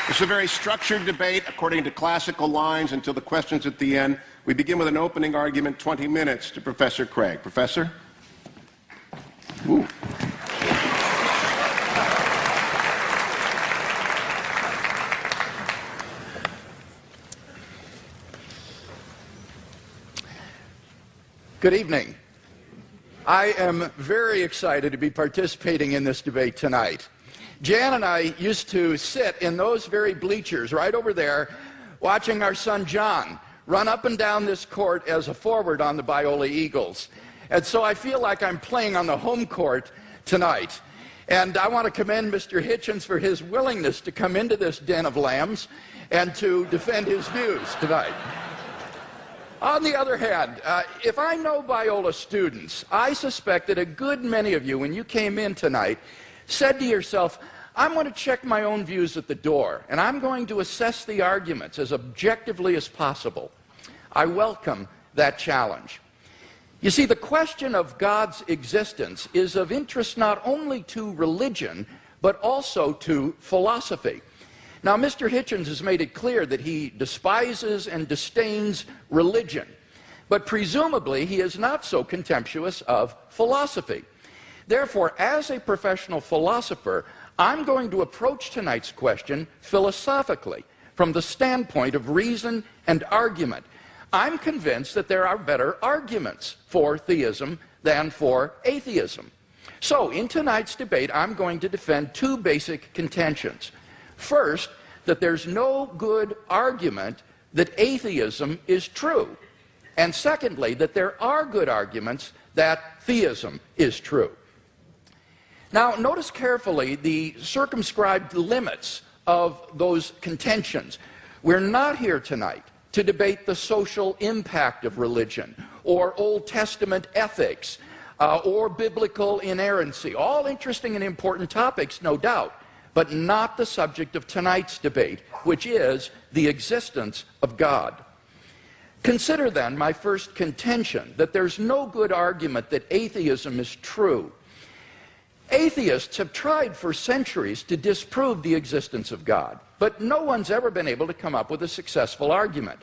It's a very structured debate according to classical lines until the questions at the end. We begin with an opening argument, 20 minutes, to Professor Craig. Professor? Ooh. Good evening. I am very excited to be participating in this debate tonight. Jan and I used to sit in those very bleachers right over there watching our son John run up and down this court as a forward on the Biola Eagles. And so I feel like I'm playing on the home court tonight. And I want to commend Mr. Hitchens for his willingness to come into this den of lambs and to defend his views tonight. On the other hand, if I know Biola students, I suspect that a good many of you, when you came in tonight, said to yourself, I'm going to check my own views at the door, and I'm going to assess the arguments as objectively as possible. I welcome that challenge. You see, the question of God's existence is of interest not only to religion, but also to philosophy. Now, Mr. Hitchens has made it clear that he despises and disdains religion, but presumably he is not so contemptuous of philosophy. Therefore, as a professional philosopher, I'm going to approach tonight's question philosophically, from the standpoint of reason and argument. I'm convinced that there are better arguments for theism than for atheism. So, in tonight's debate, I'm going to defend two basic contentions. First, that there's no good argument that atheism is true. And secondly, that there are good arguments that theism is true. Now, notice carefully the circumscribed limits of those contentions. We're not here tonight to debate the social impact of religion, or Old Testament ethics, or biblical inerrancy. All interesting and important topics, no doubt, but not the subject of tonight's debate, which is the existence of God. Consider then my first contention, that there's no good argument that atheism is true. Atheists have tried for centuries to disprove the existence of God, but no one's ever been able to come up with a successful argument.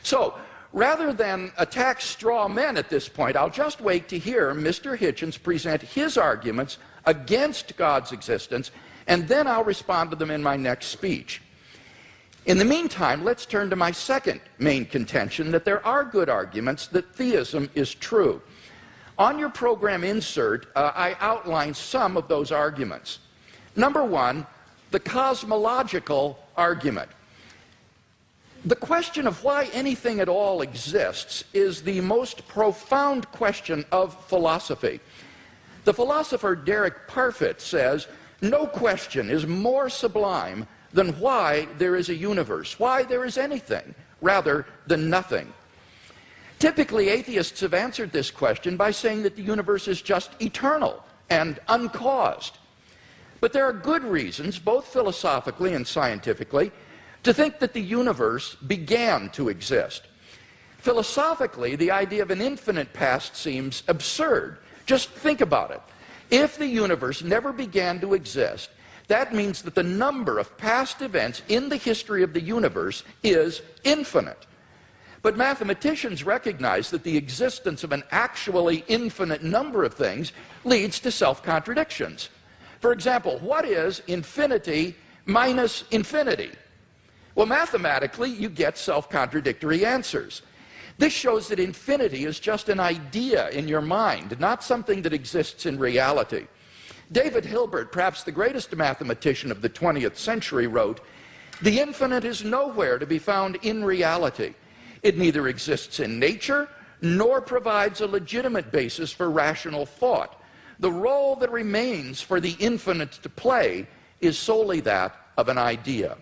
So, rather than attack straw men at this point, I'll just wait to hear Mr. Hitchens present his arguments against God's existence, and then I'll respond to them in my next speech. In the meantime, let's turn to my second main contention, that there are good arguments that theism is true. On your program insert, I outline some of those arguments. Number one, the cosmological argument. The question of why anything at all exists is the most profound question of philosophy. The philosopher Derek Parfit says, no question is more sublime than why there is a universe, why there is anything, rather than nothing. Typically, atheists have answered this question by saying that the universe is just eternal and uncaused. But there are good reasons, both philosophically and scientifically, to think that the universe began to exist. Philosophically, the idea of an infinite past seems absurd. Just think about it. If the universe never began to exist, that means that the number of past events in the history of the universe is infinite. But mathematicians recognize that the existence of an actually infinite number of things leads to self-contradictions. For example, what is infinity minus infinity? Well, mathematically, you get self-contradictory answers. This shows that infinity is just an idea in your mind, not something that exists in reality. David Hilbert, perhaps the greatest mathematician of the 20th century, wrote, "The infinite is nowhere to be found in reality. It neither exists in nature, nor provides a legitimate basis for rational thought. The role that remains for the infinite to play is solely that of an idea."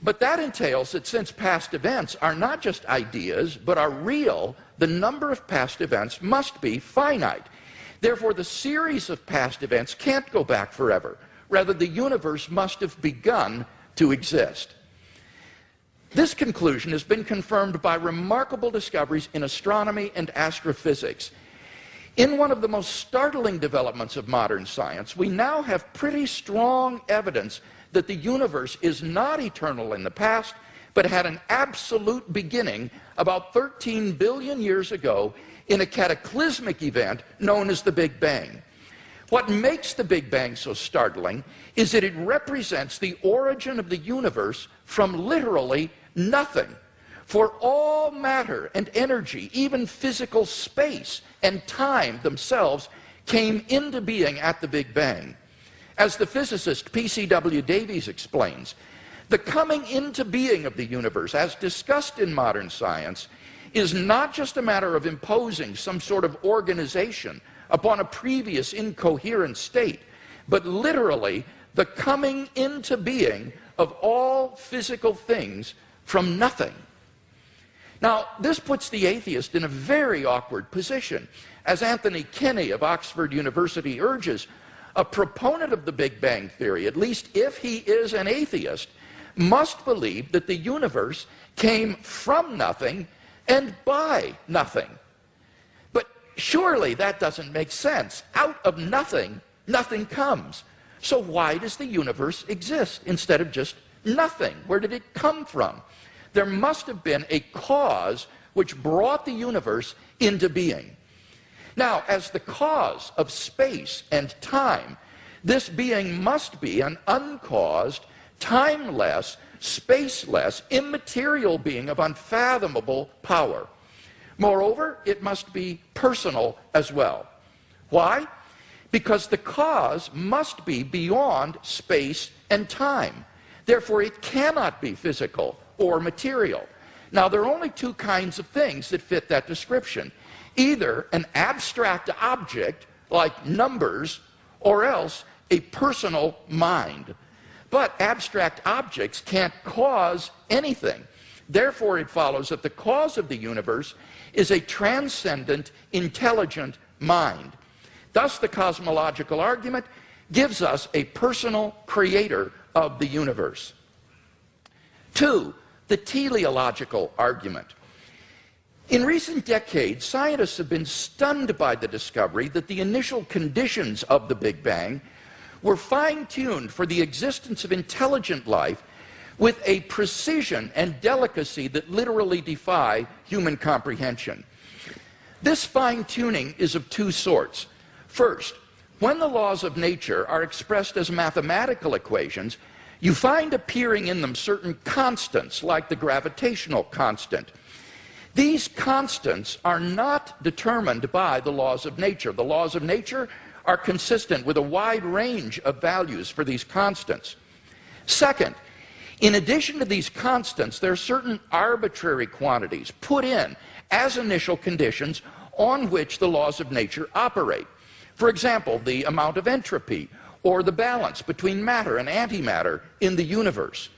But that entails that since past events are not just ideas, but are real, the number of past events must be finite. Therefore, the series of past events can't go back forever. Rather, the universe must have begun to exist. This conclusion has been confirmed by remarkable discoveries in astronomy and astrophysics. In one of the most startling developments of modern science, we now have pretty strong evidence that the universe is not eternal in the past, but had an absolute beginning about 13 billion years ago in a cataclysmic event known as the Big Bang. What makes the Big Bang so startling is that it represents the origin of the universe from literally nothing. For all matter and energy, even physical space and time themselves, came into being at the Big Bang. As the physicist P.C.W. Davies explains, the coming into being of the universe, as discussed in modern science, is not just a matter of imposing some sort of organization upon a previous incoherent state, but literally the coming into being of all physical things from nothing. Now, this puts the atheist in a very awkward position. As Anthony Kinney of Oxford University urges, a proponent of the Big Bang theory, at least if he is an atheist, must believe that the universe came from nothing and by nothing. But surely that doesn't make sense. Out of nothing, nothing comes. So why does the universe exist instead of just nothing? Where did it come from? There must have been a cause which brought the universe into being. Now, as the cause of space and time, this being must be an uncaused, timeless, spaceless, immaterial being of unfathomable power. Moreover, it must be personal as well. Why? Because the cause must be beyond space and time. Therefore, it cannot be physical or material. Now, there are only two kinds of things that fit that description. Either an abstract object, like numbers, or else a personal mind. But abstract objects can't cause anything. Therefore, it follows that the cause of the universe is a transcendent, intelligent mind. Thus, the cosmological argument gives us a personal creator of the universe. 2, the teleological argument. In recent decades, scientists have been stunned by the discovery that the initial conditions of the Big Bang were fine-tuned for the existence of intelligent life with a precision and delicacy that literally defy human comprehension. This fine-tuning is of two sorts. First, when the laws of nature are expressed as mathematical equations, you find appearing in them certain constants, like the gravitational constant. These constants are not determined by the laws of nature. The laws of nature are consistent with a wide range of values for these constants. Second, in addition to these constants, there are certain arbitrary quantities put in as initial conditions on which the laws of nature operate. For example, the amount of entropy or the balance between matter and antimatter in the universe.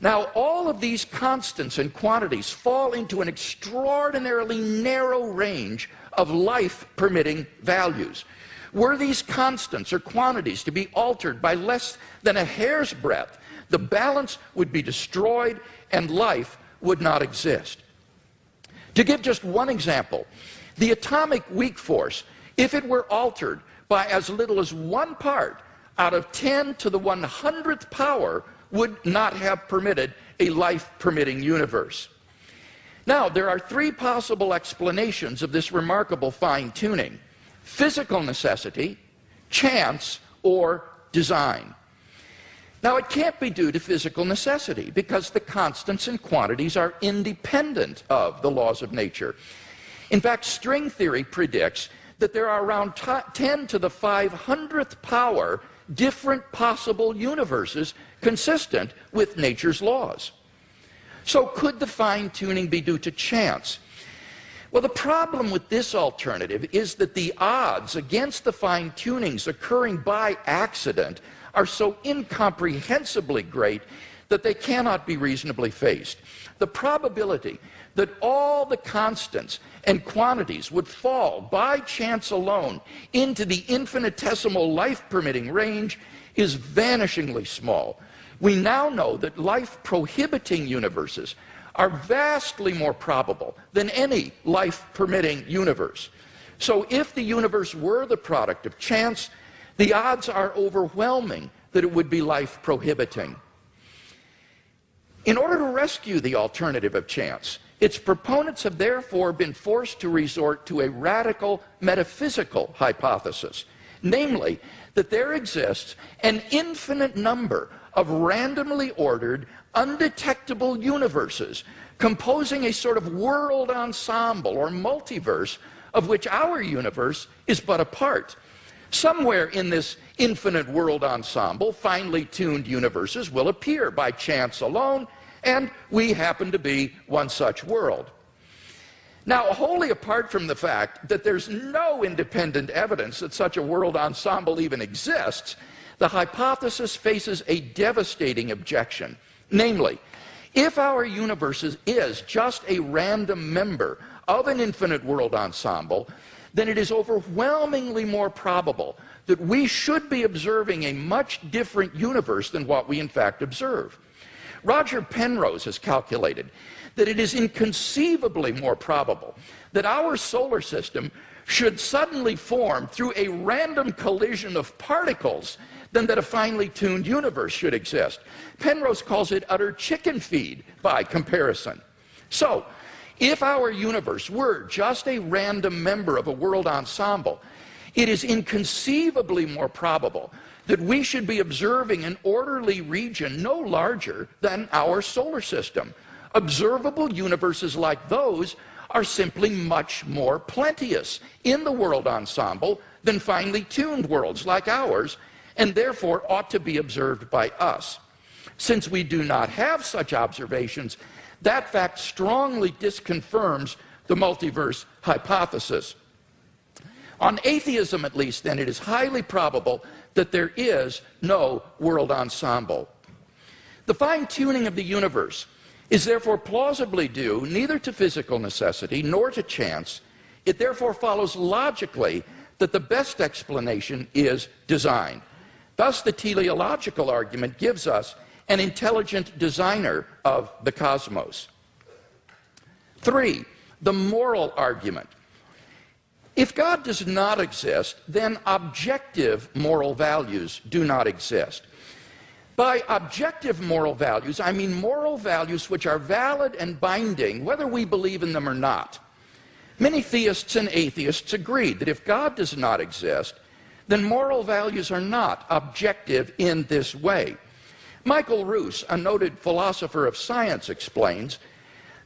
Now, all of these constants and quantities fall into an extraordinarily narrow range of life-permitting values. Were these constants or quantities to be altered by less than a hair's breadth, the balance would be destroyed and life would not exist. To give just one example, the atomic weak force, if it were altered by as little as 1 part out of 10 to the 100th power, would not have permitted a life-permitting universe. Now, there are 3 possible explanations of this remarkable fine-tuning: physical necessity, chance, or design. Now, it can't be due to physical necessity because the constants and quantities are independent of the laws of nature. In fact, string theory predicts that there are around 10 to the 500th power different possible universes consistent with nature's laws. So could the fine-tuning be due to chance? Well, the problem with this alternative is that the odds against the fine-tunings occurring by accident are so incomprehensibly great that they cannot be reasonably faced. The probability that all the constants and quantities would fall by chance alone into the infinitesimal life-permitting range is vanishingly small. We now know that life-prohibiting universes are vastly more probable than any life-permitting universe. So if the universe were the product of chance, the odds are overwhelming that it would be life-prohibiting. In order to rescue the alternative of chance, its proponents have therefore been forced to resort to a radical metaphysical hypothesis, namely that there exists an infinite number of randomly ordered, undetectable universes composing a sort of world ensemble or multiverse of which our universe is but a part. Somewhere in this infinite world ensemble, finely tuned universes will appear by chance alone, and we happen to be one such world. Now, wholly apart from the fact that there's no independent evidence that such a world ensemble even exists, the hypothesis faces a devastating objection. Namely, if our universe is just a random member of an infinite world ensemble, then it is overwhelmingly more probable that we should be observing a much different universe than what we in fact observe. Roger Penrose has calculated that it is inconceivably more probable that our solar system should suddenly form through a random collision of particles than that a finely tuned universe should exist. Penrose calls it utter chicken feed by comparison. So, if our universe were just a random member of a world ensemble, it is inconceivably more probable that we should be observing an orderly region no larger than our solar system. Observable universes like those are simply much more plenteous in the world ensemble than finely tuned worlds like ours, and therefore ought to be observed by us. Since we do not have such observations, that fact strongly disconfirms the multiverse hypothesis. On atheism, at least, then, it is highly probable that there is no world ensemble. The fine-tuning of the universe is therefore plausibly due neither to physical necessity nor to chance. It therefore follows logically that the best explanation is design. Thus, the teleological argument gives us an intelligent designer of the cosmos. 3, the moral argument. If God does not exist, then objective moral values do not exist. By objective moral values, I mean moral values which are valid and binding, whether we believe in them or not. Many theists and atheists agree that if God does not exist, then moral values are not objective in this way. Michael Roos, a noted philosopher of science, explains,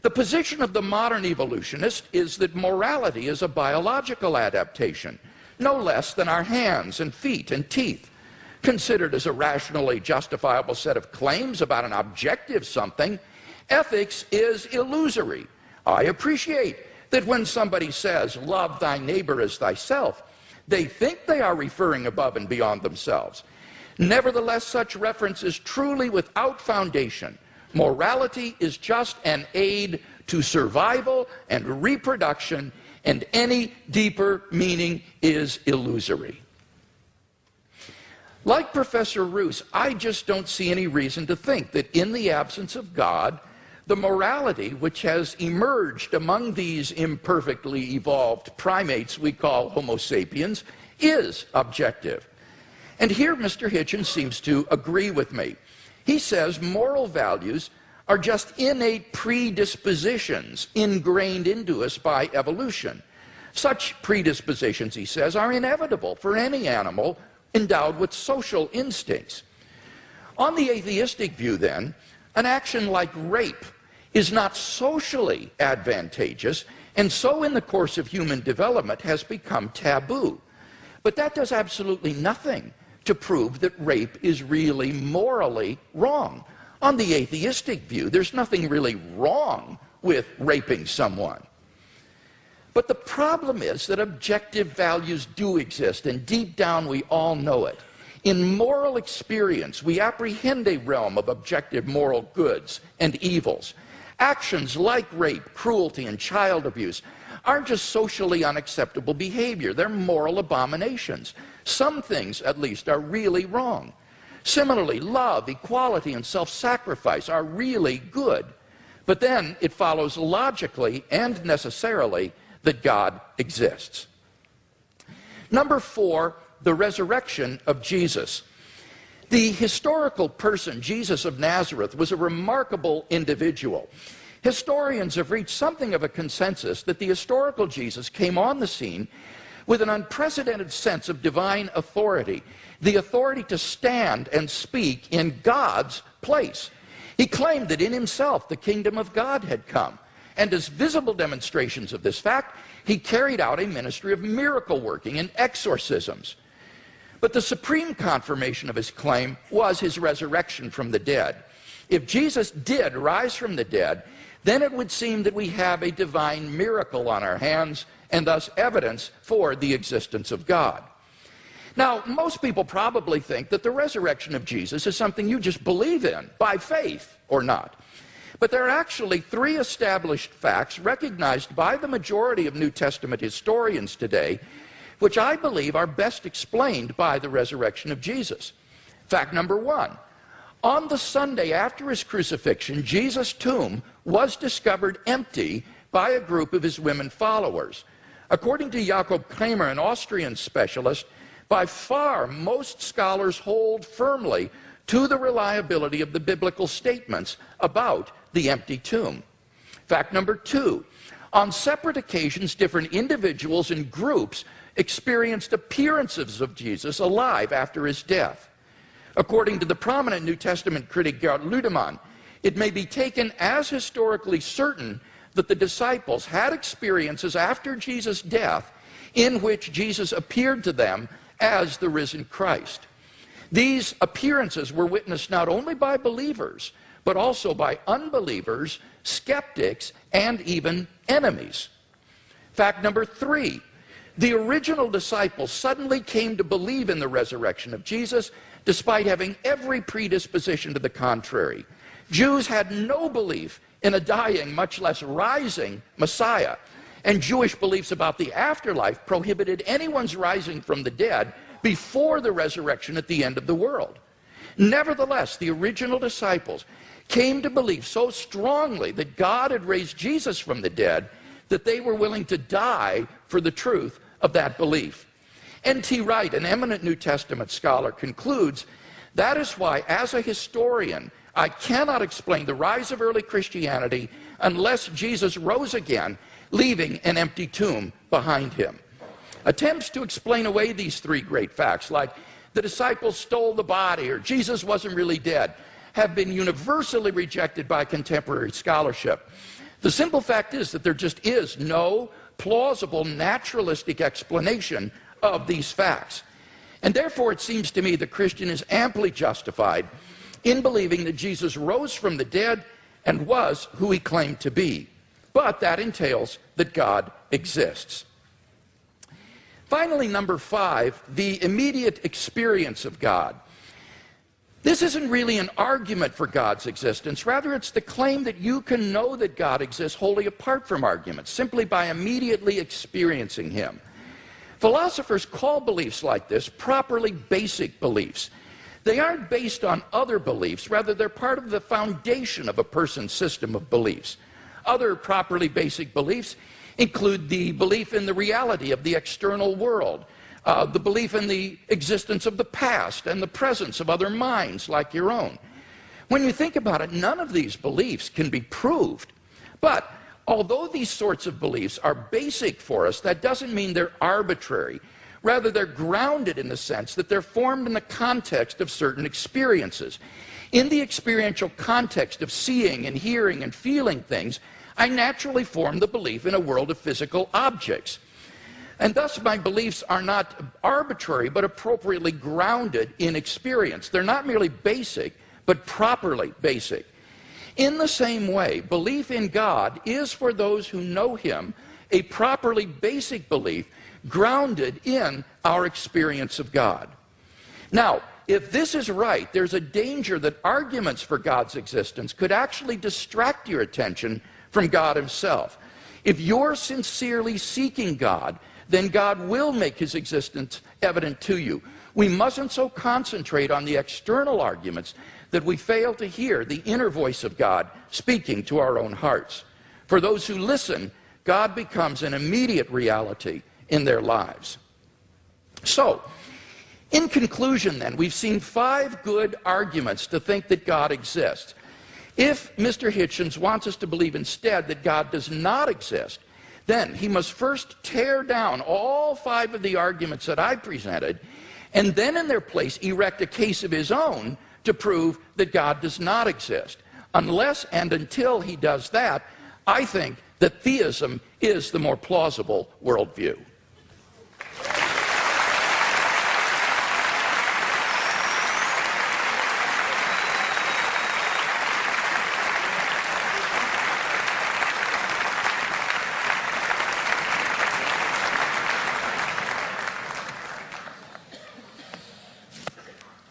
the position of the modern evolutionist is that morality is a biological adaptation, no less than our hands and feet and teeth. Considered as a rationally justifiable set of claims about an objective something, ethics is illusory. I appreciate that when somebody says, love thy neighbor as thyself, they think they are referring above and beyond themselves. Nevertheless, such reference is truly without foundation. Morality is just an aid to survival and reproduction, and any deeper meaning is illusory. Like Professor Roos, I just don't see any reason to think that in the absence of God, the morality which has emerged among these imperfectly evolved primates we call Homo sapiens is objective. And here Mr. Hitchens seems to agree with me. He says moral values are just innate predispositions ingrained into us by evolution. Such predispositions, he says, are inevitable for any animal endowed with social instincts. On the atheistic view, then, an action like rape is not socially advantageous, and so in the course of human development has become taboo. But that does absolutely nothing to prove that rape is really morally wrong. On the atheistic view, there's nothing really wrong with raping someone. But the problem is that objective values do exist, and deep down we all know it. In moral experience, we apprehend a realm of objective moral goods and evils. Actions like rape, cruelty, and child abuse aren't just socially unacceptable behavior, they're moral abominations. Some things, at least, are really wrong. Similarly, love, equality, and self-sacrifice are really good. But then it follows logically and necessarily that God exists. Number 4, the resurrection of Jesus. The historical person, Jesus of Nazareth, was a remarkable individual. Historians have reached something of a consensus that the historical Jesus came on the scene with an unprecedented sense of divine authority, the authority to stand and speak in God's place. He claimed that in himself the kingdom of God had come, and as visible demonstrations of this fact, he carried out a ministry of miracle working and exorcisms. But the supreme confirmation of his claim was his resurrection from the dead. If Jesus did rise from the dead, then it would seem that we have a divine miracle on our hands, and thus evidence for the existence of God. Now, most people probably think that the resurrection of Jesus is something you just believe in, by faith or not. But there are actually three established facts recognized by the majority of New Testament historians today, which I believe are best explained by the resurrection of Jesus. Fact number one, on the Sunday after his crucifixion, Jesus' tomb was discovered empty by a group of his women followers. According to Jakob Kramer, an Austrian specialist, by far most scholars hold firmly to the reliability of the biblical statements about the empty tomb. Fact number two, on separate occasions, different individuals and groups experienced appearances of Jesus alive after his death. According to the prominent New Testament critic Gerd Ludemann, it may be taken as historically certain that the disciples had experiences after Jesus' death in which Jesus appeared to them as the risen Christ. These appearances were witnessed not only by believers, but also by unbelievers, skeptics, and even enemies. Fact number three, the original disciples suddenly came to believe in the resurrection of Jesus despite having every predisposition to the contrary. Jews had no belief in a dying, much less rising Messiah, and Jewish beliefs about the afterlife prohibited anyone's rising from the dead before the resurrection at the end of the world. Nevertheless, the original disciples came to believe so strongly that God had raised Jesus from the dead that they were willing to die for the truth of that belief. N.T. Wright, an eminent New Testament scholar, concludes, that is why, as a historian, I cannot explain the rise of early Christianity unless Jesus rose again, leaving an empty tomb behind him. Attempts to explain away these three great facts, like the disciples stole the body or Jesus wasn't really dead, have been universally rejected by contemporary scholarship. The simple fact is that there just is no plausible naturalistic explanation of these facts. And therefore it seems to me the Christian is amply justified in believing that Jesus rose from the dead and was who he claimed to be. But that entails that God exists. Finally, number five, the immediate experience of God. This isn't really an argument for God's existence. Rather, it's the claim that you can know that God exists wholly apart from arguments, simply by immediately experiencing him. Philosophers call beliefs like this properly basic beliefs. They aren't based on other beliefs. Rather, they're part of the foundation of a person's system of beliefs. Other properly basic beliefs include the belief in the reality of the external world, the belief in the existence of the past and the presence of other minds like your own. When you think about it, none of these beliefs can be proved. But although these sorts of beliefs are basic for us, that doesn't mean they're arbitrary. Rather, they're grounded in the sense that they're formed in the context of certain experiences. In the experiential context of seeing and hearing and feeling things, I naturally form the belief in a world of physical objects. And thus my beliefs are not arbitrary, but appropriately grounded in experience. They're not merely basic, but properly basic. In the same way, belief in God is for those who know him a properly basic belief grounded in our experience of God. Now, if this is right, there's a danger that arguments for God's existence could actually distract your attention from God himself. If you're sincerely seeking God, then God will make his existence evident to you. We mustn't so concentrate on the external arguments that we fail to hear the inner voice of God speaking to our own hearts. For those who listen, God becomes an immediate reality in their lives. So, In conclusion, then, we've seen 5 good arguments to think that God exists. If Mr. Hitchens wants us to believe instead that God does not exist, then he must first tear down all 5 of the arguments that I presented, and then in their place erect a case of his own to prove that God does not exist. Unless and until he does that, I think that theism is the more plausible worldview.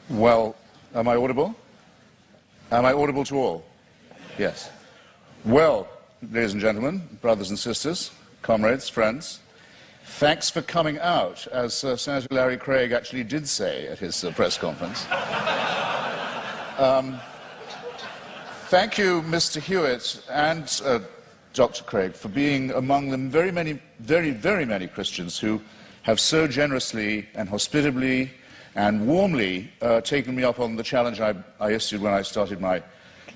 Well, am I audible? Am I audible to all? Yes. Well, ladies and gentlemen, brothers and sisters, comrades, friends, thanks for coming out, as Senator Larry Craig actually did say at his press conference. Thank you, Mr. Hewitt and Dr. Craig, for being among the very many Christians who have so generously and hospitably and warmly taken me up on the challenge I issued when I started my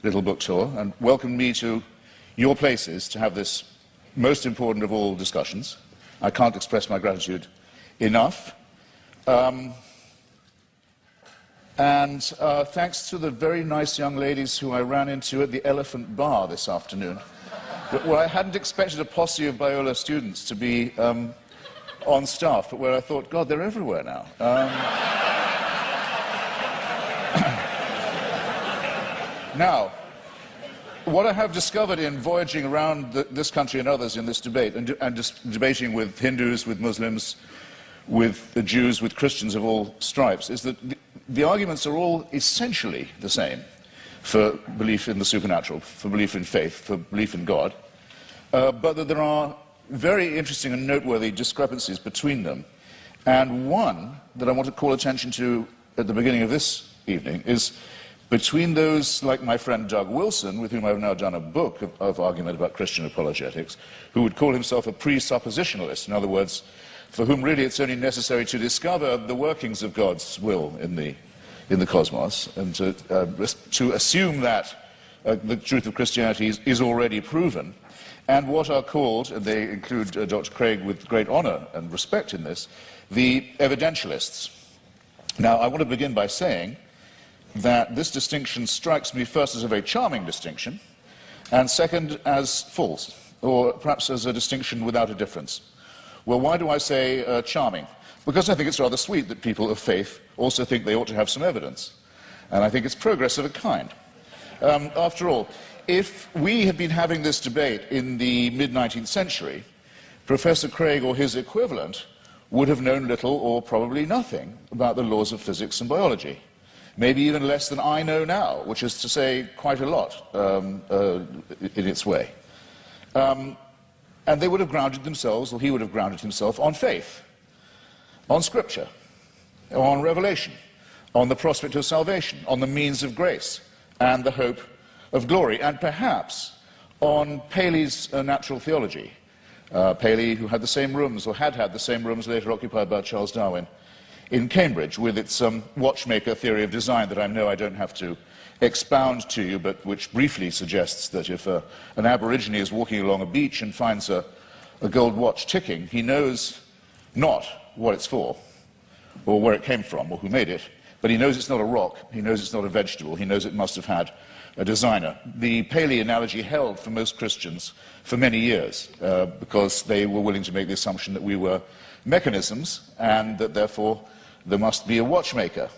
little book tour, and welcomed me to your places to have this most important of all discussions. I can't express my gratitude enough. Thanks to the very nice young ladies who I ran into at the Elephant Bar this afternoon, where I hadn't expected a posse of Biola students to be on staff, but where I thought, God, they're everywhere now. Now, what I have discovered in voyaging around this country and others in this debate, and just debating with Hindus, with Muslims, with the Jews, with Christians of all stripes, is that the arguments are all essentially the same for belief in the supernatural, for belief in faith, for belief in God, but that there are very interesting and noteworthy discrepancies between them. And one that I want to call attention to at the beginning of this evening is between those like my friend Doug Wilson, with whom I've now done a book of argument about Christian apologetics, who would call himself a presuppositionalist, in other words, for whom really it's only necessary to discover the workings of God's will in the cosmos, and to assume that the truth of Christianity is already proven, and what are called, and they include Dr. Craig with great honor and respect in this, the evidentialists. Now, I want to begin by saying that this distinction strikes me first as a very charming distinction, and second as false, or perhaps as a distinction without a difference. Well, why do I say charming? Because I think it's rather sweet that people of faith also think they ought to have some evidence, and I think it's progress of a kind. After all, if we had been having this debate in the mid-19th century, Professor Craig or his equivalent would have known little or probably nothing about the laws of physics and biology. Maybe even less than I know now, which is to say quite a lot in its way. And they would have grounded themselves, or he would have grounded himself, on faith, on Scripture, on revelation, on the prospect of salvation, on the means of grace, and the hope of glory, and perhaps on Paley's natural theology. Paley, who had the same rooms, or had had the same rooms later occupied by Charles Darwin, in Cambridge, with its watchmaker theory of design that I know I don't have to expound to you, but which briefly suggests that if an Aborigine is walking along a beach and finds a gold watch ticking, he knows not what it's for, or where it came from, or who made it, but he knows it's not a rock, he knows it's not a vegetable, he knows it must have had a designer. The Paley analogy held for most Christians for many years, because they were willing to make the assumption that we were mechanisms, and that therefore there must be a watchmaker.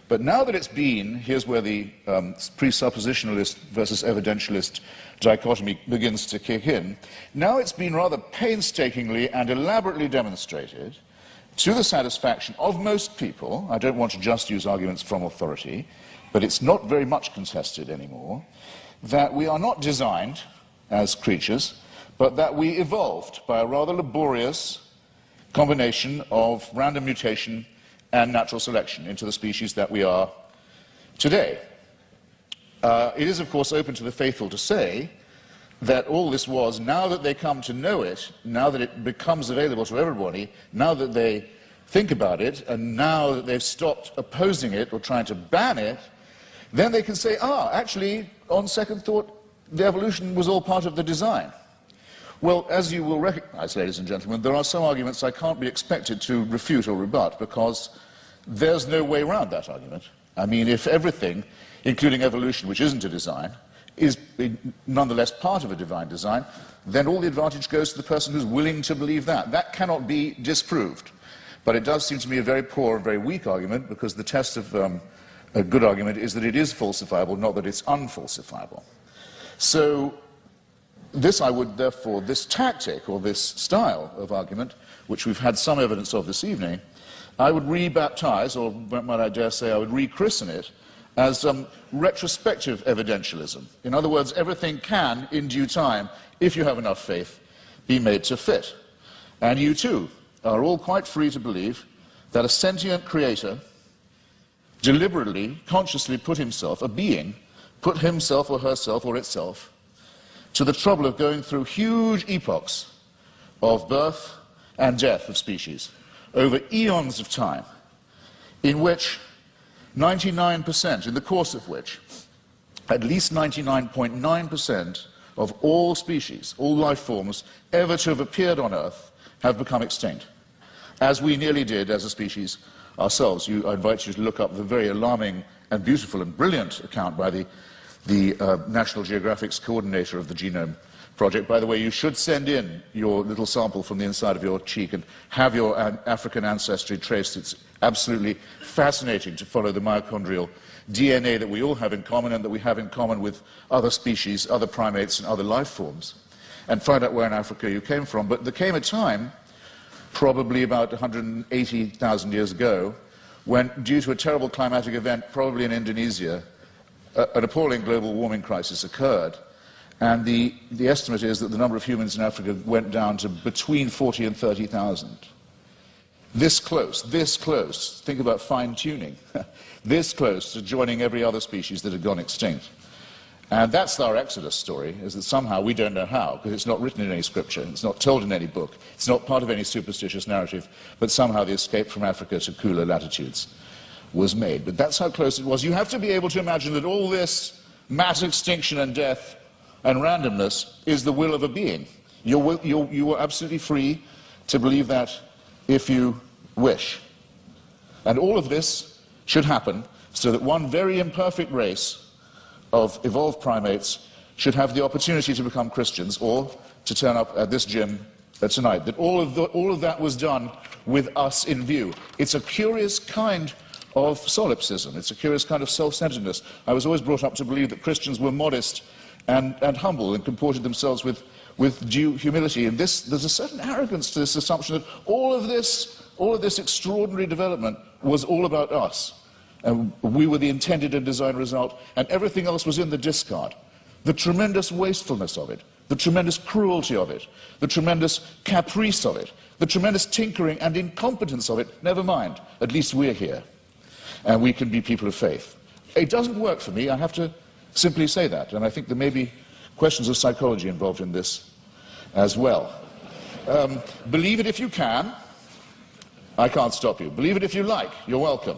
But now that it's been, here's where the presuppositionalist versus evidentialist dichotomy begins to kick in. Now it's been rather painstakingly and elaborately demonstrated, to the satisfaction of most people, I don't want to just use arguments from authority, but it's not very much contested anymore, that we are not designed as creatures, but that we evolved by a rather laborious combination of random mutation and natural selection into the species that we are today. It is, of course, open to the faithful to say that all this was, now that they come to know it, now that it becomes available to everybody, now that they think about it, and now that they've stopped opposing it or trying to ban it, then they can say, actually, on second thought, the evolution was all part of the design. Well, as you will recognize, ladies and gentlemen, there are some arguments I can't be expected to refute or rebut, because there's no way around that argument. I mean, if everything, including evolution, which isn't a design, is nonetheless part of a divine design, then all the advantage goes to the person who's willing to believe that. That cannot be disproved. But it does seem to me a very poor and very weak argument, because the test of a good argument is that it is falsifiable, not that it's unfalsifiable. So this this tactic, or this style of argument, which we've had some evidence of this evening, I would rebaptize, or might I dare say I would rechristen it, as retrospective evidentialism. In other words, everything can, in due time, if you have enough faith, be made to fit. And you too are all quite free to believe that a sentient creator deliberately, consciously put himself, a being, put himself or herself or itself to the trouble of going through huge epochs of birth and death of species over eons of time, in which 99%, in the course of which at least 99.9% of all species, all life forms ever to have appeared on Earth have become extinct, as we nearly did as a species ourselves. I invite you to look up the very alarming and beautiful and brilliant account by the National Geographic's coordinator of the Genome Project. By the way, you should send in your little sample from the inside of your cheek and have your African ancestry traced. It's absolutely fascinating to follow the mitochondrial DNA that we all have in common, and that we have in common with other species, other primates and other life forms, and find out where in Africa you came from. But there came a time, probably about 180,000 years ago, when, due to a terrible climatic event, probably in Indonesia, an appalling global warming crisis occurred. And the estimate is that the number of humans in Africa went down to between 40 and 30,000. This close, think about fine-tuning, this close to joining every other species that had gone extinct. And that's our Exodus story, is that somehow, we don't know how, because it's not written in any scripture, it's not told in any book, it's not part of any superstitious narrative, but somehow the escape from Africa to cooler latitudes was made. But that's how close it was. You have to be able to imagine that all this mass extinction and death and randomness is the will of a being. You are absolutely free to believe that if you wish. And all of this should happen so that one very imperfect race of evolved primates should have the opportunity to become Christians, or to turn up at this gym tonight. That all of that was done with us in view. It's a curious kind of solipsism. It's a curious kind of self-centeredness. I was always brought up to believe that Christians were modest and humble and comported themselves with due humility. And there's a certain arrogance to this assumption that all of this extraordinary development was all about us. And we were the intended and designed result, and everything else was in the discard. The tremendous wastefulness of it, the tremendous cruelty of it, the tremendous caprice of it, the tremendous tinkering and incompetence of it, never mind. At least we're here, and we can be people of faith. It doesn't work for me, I have to simply say that, and I think there may be questions of psychology involved in this as well. Believe it if you can. I can't stop you. Believe it if you like. You're welcome.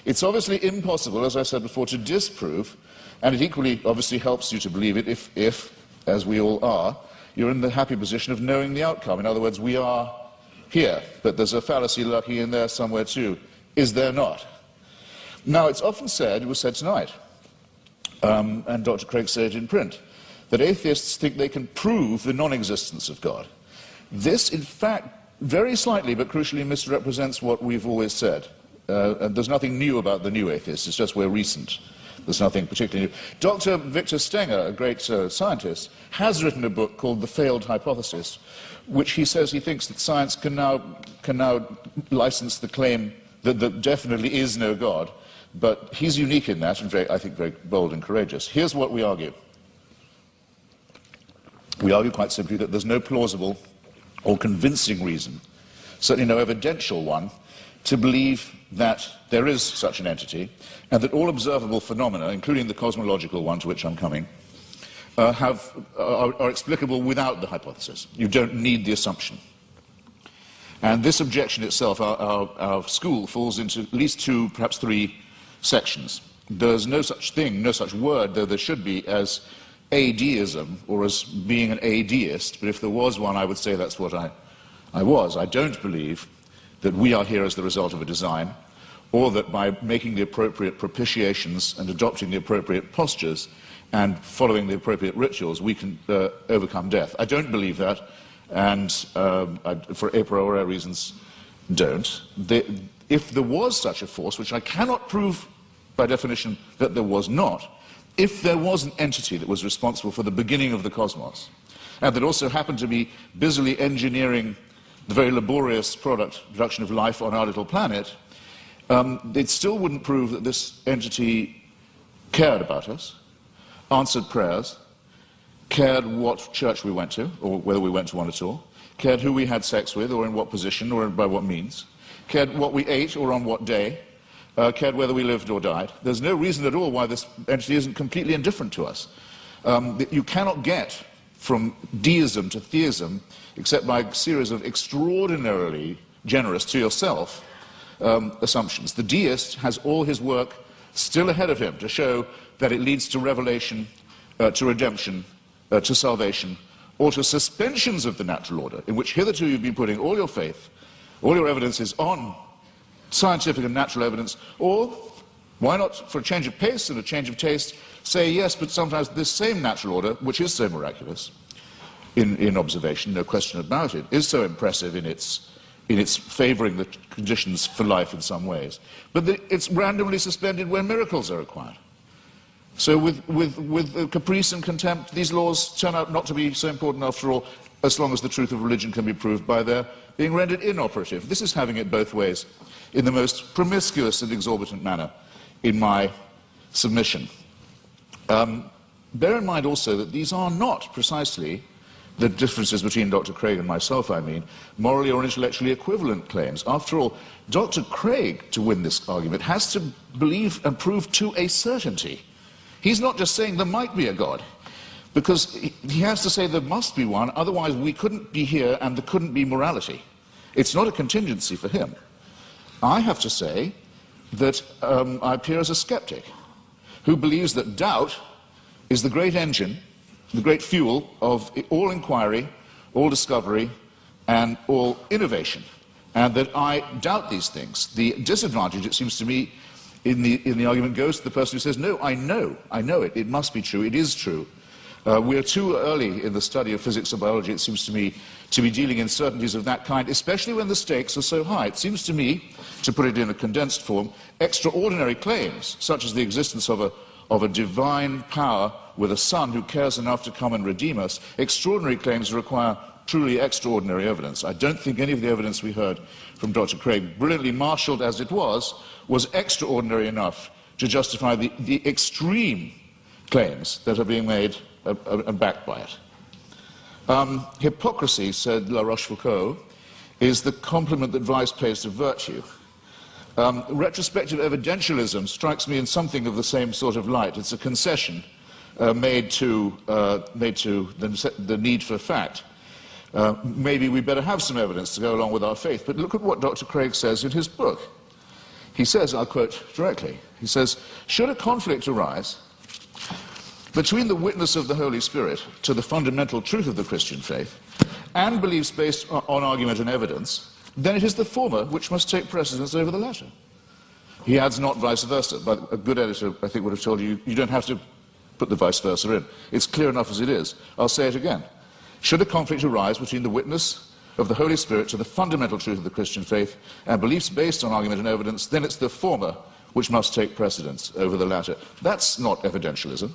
It's obviously impossible, as I said before, to disprove, and it equally obviously helps you to believe it if, as we all are, you're in the happy position of knowing the outcome. In other words, we are here, but there's a fallacy lurking in there somewhere too. Is there not? Now, it's often said, it was said tonight, and Dr. Craig said it in print, that atheists think they can prove the non-existence of God. This, in fact, very slightly but crucially misrepresents what we've always said. And there's nothing new about the new atheists, it's just we're recent. There's nothing particularly new. Dr. Victor Stenger, a great scientist, has written a book called The Failed Hypothesis, which he says he thinks that science can now license the claim that there definitely is no God, but he's unique in that, and I think very bold and courageous. Here's what we argue. We argue quite simply that there's no plausible or convincing reason, certainly no evidential one, to believe that there is such an entity, and that all observable phenomena, including the cosmological one to which I'm coming, are explicable without the hypothesis. You don't need the assumption. And this objection itself, our school falls into at least two, perhaps three sections. There's no such thing, no such word, though there should be, as adeism, or as being an adeist, but if there was one, I would say that's what I was. I don't believe that we are here as the result of a design, or that by making the appropriate propitiations and adopting the appropriate postures and following the appropriate rituals, we can overcome death. I don't believe that, and for a priori reasons, don't. If there was such a force, which I cannot prove by definition that there was not, if there was an entity that was responsible for the beginning of the cosmos, and that also happened to be busily engineering the very laborious production of life on our little planet, it still wouldn't prove that this entity cared about us, answered prayers, cared what church we went to, or whether we went to one at all, cared who we had sex with, or in what position, or by what means, cared what we ate, or on what day, cared whether we lived or died. There's no reason at all why this entity isn't completely indifferent to us. You cannot get from deism to theism except by a series of extraordinarily generous to yourself assumptions. The deist has all his work still ahead of him to show that it leads to revelation, to redemption, to salvation, or to suspensions of the natural order, in which hitherto you've been putting all your faith, all your evidences on scientific and natural evidence, or why not, for a change of pace and a change of taste, say yes, but sometimes this same natural order, which is so miraculous in observation, no question about it, is so impressive in its favouring the conditions for life in some ways, but it's randomly suspended when miracles are required. So with caprice and contempt, these laws turn out not to be so important after all, as long as the truth of religion can be proved by their being rendered inoperative. This is having it both ways in the most promiscuous and exorbitant manner in my submission. Bear in mind also that these are not precisely the differences between Dr. Craig and myself, I mean, morally or intellectually equivalent claims. After all, Dr. Craig, to win this argument, has to believe and prove to a certainty. He's not just saying there might be a God, because he has to say there must be one, otherwise we couldn't be here and there couldn't be morality. It's not a contingency for him. I have to say that I appear as a skeptic who believes that doubt is the great engine, the great fuel of all inquiry, all discovery, and all innovation, and that I doubt these things. The disadvantage, it seems to me, in the argument goes to the person who says, no, I know it, it must be true, it is true. We are too early in the study of physics or biology, it seems to me, to be dealing in certainties of that kind, especially when the stakes are so high. It seems to me, to put it in a condensed form, extraordinary claims, such as the existence of a divine power with a son who cares enough to come and redeem us, extraordinary claims require truly extraordinary evidence. I don't think any of the evidence we heard from Dr. Craig, brilliantly marshalled as it was extraordinary enough to justify the extreme claims that are being made and backed by it. Hypocrisy, said La Rochefoucauld, is the compliment that vice pays to virtue. Retrospective evidentialism strikes me in something of the same sort of light. It's a concession made to the need for fact. Maybe we better have some evidence to go along with our faith, but look at what Dr. Craig says in his book. He says, I'll quote directly, he says, should a conflict arise between the witness of the Holy Spirit to the fundamental truth of the Christian faith and beliefs based on argument and evidence, then it is the former which must take precedence over the latter. He adds not vice versa, but a good editor, I think, would have told you, you don't have to put the vice versa in. It's clear enough as it is. I'll say it again. Should a conflict arise between the witness of the Holy Spirit to the fundamental truth of the Christian faith and beliefs based on argument and evidence, then it's the former which must take precedence over the latter. That's not evidentialism.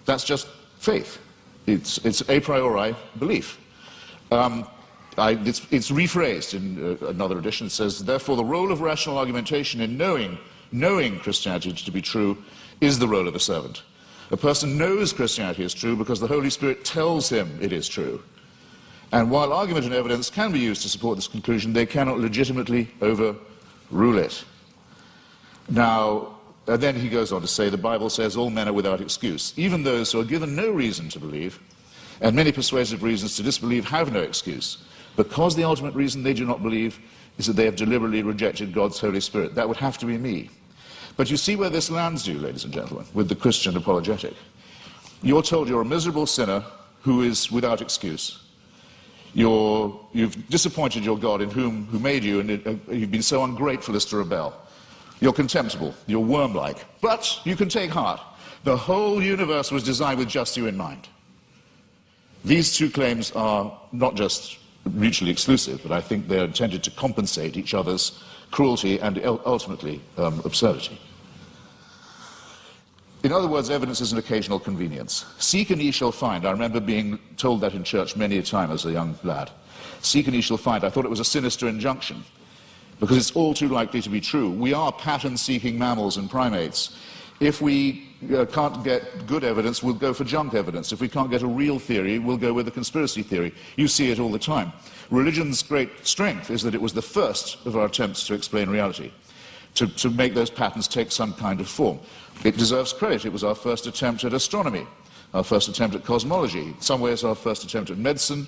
That's just faith. It's a priori belief. It's rephrased in another edition. It says, therefore, the role of rational argumentation in knowing Christianity to be true is the role of a servant. A person knows Christianity is true because the Holy Spirit tells him it is true. And while argument and evidence can be used to support this conclusion, they cannot legitimately overrule it. Now, then he goes on to say, the Bible says all men are without excuse. Even those who are given no reason to believe, and many persuasive reasons to disbelieve have no excuse. because the ultimate reason they do not believe is that they have deliberately rejected God's Holy Spirit. That would have to be me. But you see where this lands you, ladies and gentlemen, with the Christian apologetic. You're told you're a miserable sinner who is without excuse. You've disappointed your God who made you, and you've been so ungrateful as to rebel. You're contemptible, you're worm-like, but you can take heart. The whole universe was designed with just you in mind. These two claims are not just mutually exclusive, but I think they're intended to compensate each other's cruelty and ultimately absurdity. In other words, evidence is an occasional convenience. Seek and ye shall find. I remember being told that in church many a time as a young lad. Seek and ye shall find. I thought it was a sinister injunction, because it's all too likely to be true. We are pattern-seeking mammals and primates. If we can't get good evidence, we'll go for junk evidence. If we can't get a real theory, we'll go with a conspiracy theory. You see it all the time. Religion's great strength is that it was the first of our attempts to explain reality, to make those patterns take some kind of form. It deserves credit. It was our first attempt at astronomy, our first attempt at cosmology, in some ways our first attempt at medicine,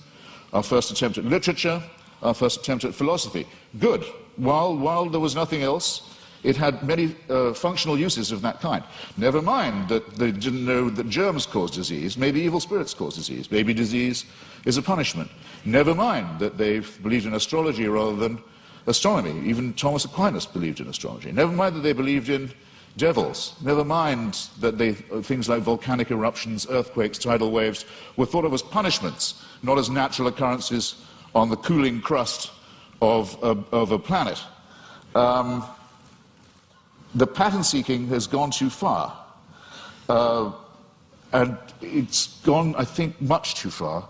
our first attempt at literature, our first attempt at philosophy. Good. While there was nothing else, it had many functional uses of that kind. Never mind that they didn't know that germs cause disease. Maybe evil spirits cause disease. Maybe disease is a punishment. Never mind that they believed in astrology rather than astronomy. Even Thomas Aquinas believed in astrology. Never mind that they believed in devils. Never mind that things like volcanic eruptions, earthquakes, tidal waves were thought of as punishments, not as natural occurrences on the cooling crust of a planet. The pattern seeking has gone too far, and it's gone, I think, much too far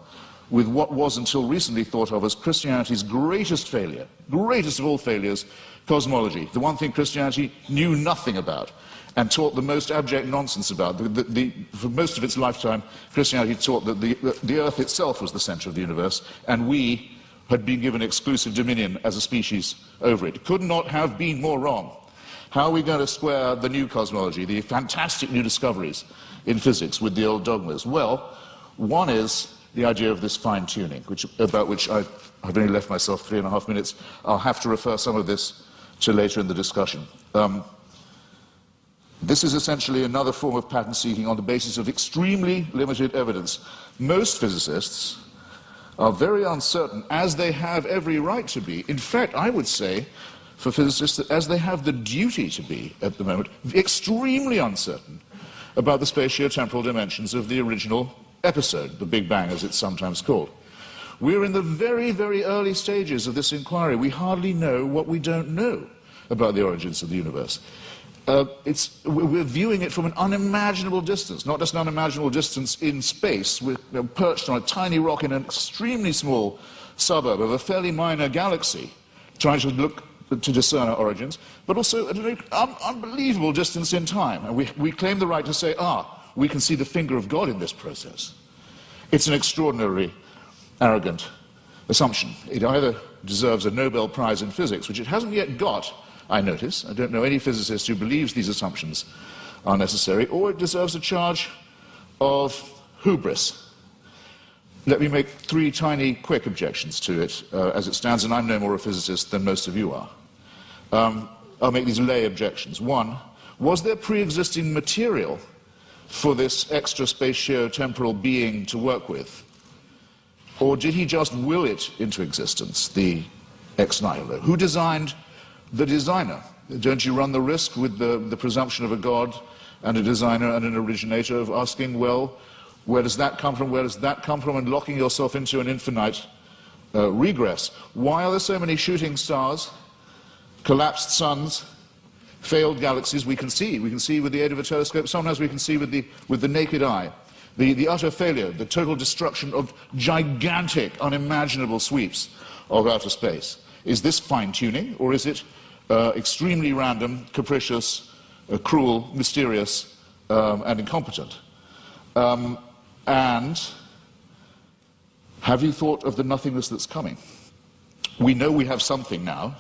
with what was until recently thought of as Christianity's greatest failure, greatest of all failures, cosmology, the one thing Christianity knew nothing about and taught the most abject nonsense about. For most of its lifetime, Christianity taught that the earth itself was the center of the universe, and we had been given exclusive dominion as a species over it. It could not have been more wrong. How are we going to square the new cosmology, the fantastic new discoveries in physics, with the old dogmas? Well, one is the idea of this fine-tuning, about which I've only left myself 3.5 minutes. I'll have to refer some of this to later in the discussion. This is essentially another form of pattern seeking on the basis of extremely limited evidence. Most physicists are very uncertain, as they have every right to be. In fact, I would say, for physicists, that as they have the duty to be at the moment, extremely uncertain about the spatio-temporal dimensions of the original episode, the Big Bang as it's sometimes called. We're in the very, very early stages of this inquiry. We hardly know what we don't know about the origins of the universe. We're viewing it from an unimaginable distance, not just an unimaginable distance in space. We're perched on a tiny rock in an extremely small suburb of a fairly minor galaxy, trying to discern our origins, but also at an unbelievable distance in time. And we claim the right to say, we can see the finger of God in this process. It's an extraordinarily arrogant assumption. It either deserves a Nobel Prize in physics, which it hasn't yet got, I notice. I don't know any physicist who believes these assumptions are necessary, or it deserves a charge of hubris. Let me make 3 tiny, quick objections to it as it stands, and I'm no more a physicist than most of you are. I'll make these lay objections. 1, was there pre-existing material for this extra spatio-temporal being to work with? Or did he just will it into existence, the ex nihilo? Who designed the designer? Don't you run the risk with the presumption of a God and a designer and an originator of asking, well, where does that come from, where does that come from, and locking yourself into an infinite regress? Why are there so many shooting stars, collapsed suns, failed galaxies? We can see with the aid of a telescope, sometimes we can see with the naked eye. The utter failure, the total destruction of gigantic, unimaginable sweeps of outer space. Is this fine-tuning, or is it extremely random, capricious, cruel, mysterious, and incompetent? And have you thought of the nothingness that's coming? We know we have something now,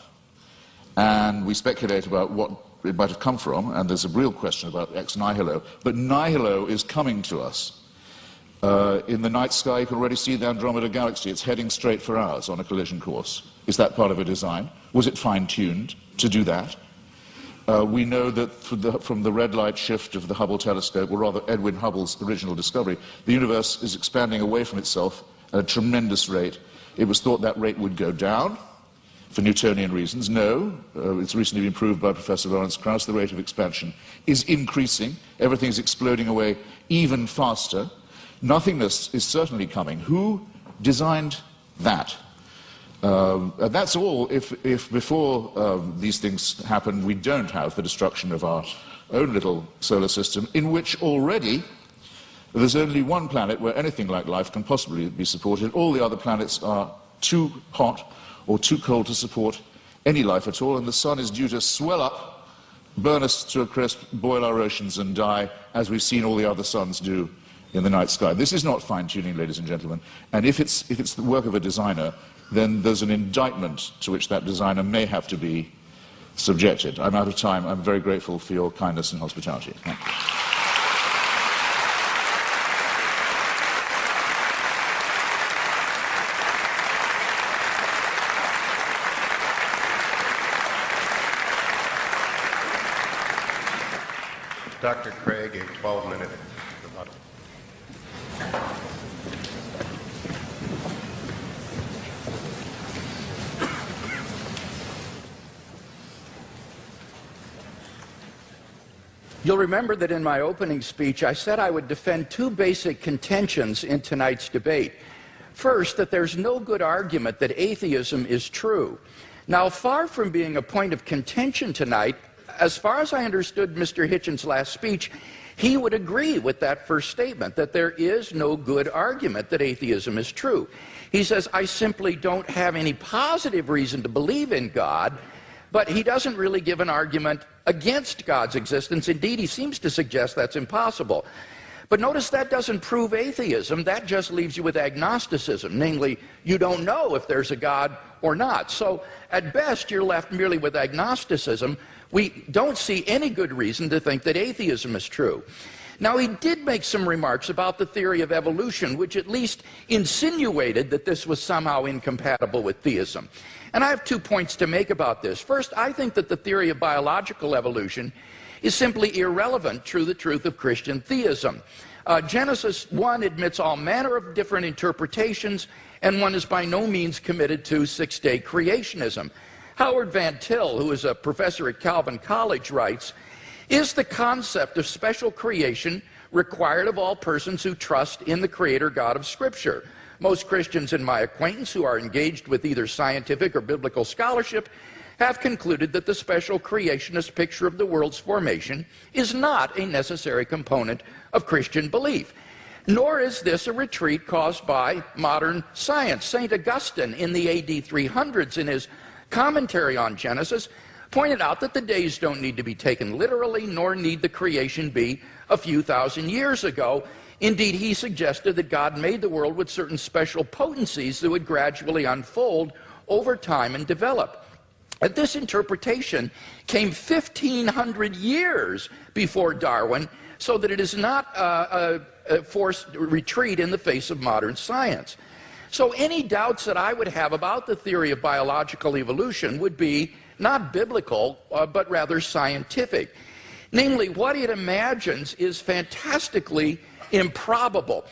and we speculate about what it might have come from, and there's a real question about ex nihilo, but nihilo is coming to us. In the night sky, you can already see the Andromeda Galaxy. It's heading straight for ours on a collision course. Is that part of a design? Was it fine-tuned to do that? We know that from the red light shift of the Hubble telescope, or rather Edwin Hubble's original discovery, the universe is expanding away from itself at a tremendous rate. It was thought that rate would go down for Newtonian reasons. No, it's recently been proved by Professor Lawrence Krauss the rate of expansion is increasing. Everything is exploding away even faster. Nothingness is certainly coming. Who designed that? And that's all if before these things happen, we don't have the destruction of our own little solar system, in which already there's only one planet where anything like life can possibly be supported. All the other planets are too hot or too cold to support any life at all, and the sun is due to swell up, burn us to a crisp, boil our oceans and die, as we've seen all the other suns do in the night sky. This is not fine-tuning, ladies and gentlemen, and if it's the work of a designer, then there's an indictment to which that designer may have to be subjected. I'm out of time. I'm very grateful for your kindness and hospitality. Thank you. Dr. Craig, a 12-minute rebuttal. You'll remember that in my opening speech, I said I would defend two basic contentions in tonight's debate. First, that there's no good argument that atheism is true. Now, far from being a point of contention tonight, as far as I understood Mr. Hitchens' last speech, he would agree with that first statement, that there is no good argument that atheism is true. He says, I simply don't have any positive reason to believe in God, but he doesn't really give an argument against God's existence. Indeed, he seems to suggest that's impossible. But notice that doesn't prove atheism. That just leaves you with agnosticism, namely, you don't know if there's a God or not. So at best, you're left merely with agnosticism. We don't see any good reason to think that atheism is true. Now, he did make some remarks about the theory of evolution, which at least insinuated that this was somehow incompatible with theism. And I have 2 points to make about this. First, I think that the theory of biological evolution is simply irrelevant to the truth of Christian theism. Genesis 1 admits all manner of different interpretations, and one is by no means committed to six-day creationism. Howard Van Til, who is a professor at Calvin College, writes, is the concept of special creation required of all persons who trust in the Creator God of Scripture? Most Christians in my acquaintance who are engaged with either scientific or biblical scholarship have concluded that the special creationist picture of the world's formation is not a necessary component of Christian belief. Nor is this a retreat caused by modern science. St. Augustine in the AD 300s in his commentary on Genesis pointed out that the days don't need to be taken literally, nor need the creation be a few thousand years ago. Indeed, he suggested that God made the world with certain special potencies that would gradually unfold over time and develop. And this interpretation came 1,500 years before Darwin, so that it is not a forced retreat in the face of modern science. So any doubts that I would have about the theory of biological evolution would be not biblical, but rather scientific. Namely, what it imagines is fantastically improbable.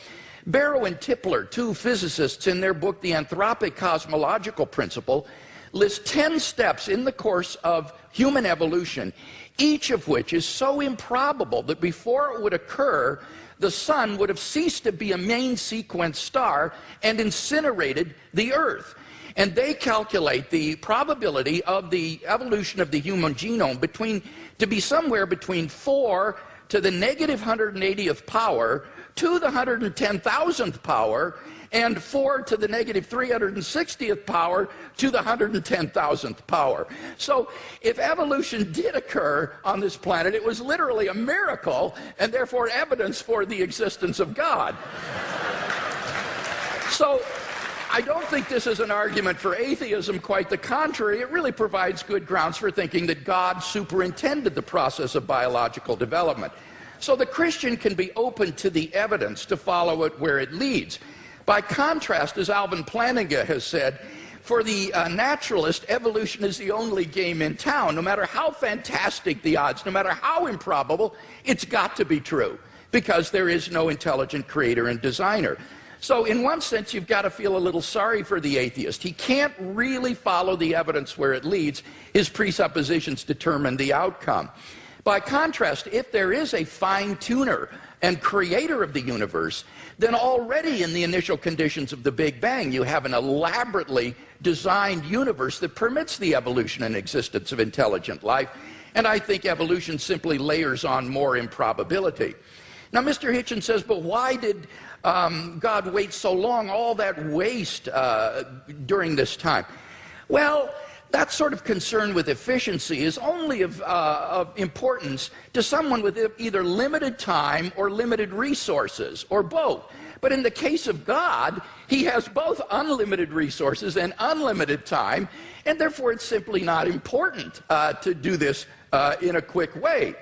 Barrow and Tipler, two physicists, in their book The Anthropic Cosmological Principle, list 10 steps in the course of human evolution, each of which is so improbable that before it would occur, the sun would have ceased to be a main sequence star and incinerated the Earth. And they calculate the probability of the evolution of the human genome to be somewhere between 4 to the negative 180th power to the 110,000th power, and 4 to the negative 360th power to the 110,000th power. So if evolution did occur on this planet, it was literally a miracle, and therefore evidence for the existence of God. So I don't think this is an argument for atheism, quite the contrary. It really provides good grounds for thinking that God superintended the process of biological development. So the Christian can be open to the evidence to follow it where it leads. By contrast, as Alvin Plantinga has said, for the naturalist, evolution is the only game in town. No matter how fantastic the odds, no matter how improbable, it's got to be true, because there is no intelligent creator and designer. So in one sense, you've got to feel a little sorry for the atheist. He can't really follow the evidence where it leads. His presuppositions determine the outcome. By contrast, if there is a fine-tuner and creator of the universe, then already in the initial conditions of the Big Bang, you have an elaborately designed universe that permits the evolution and existence of intelligent life. And I think evolution simply layers on more improbability. Now, Mr. Hitchens says, but why did God wait so long, all that waste during this time? Well, that sort of concern with efficiency is only of importance to someone with either limited time or limited resources, or both. But in the case of God, he has both unlimited resources and unlimited time, and therefore it's simply not important to do this in a quick way.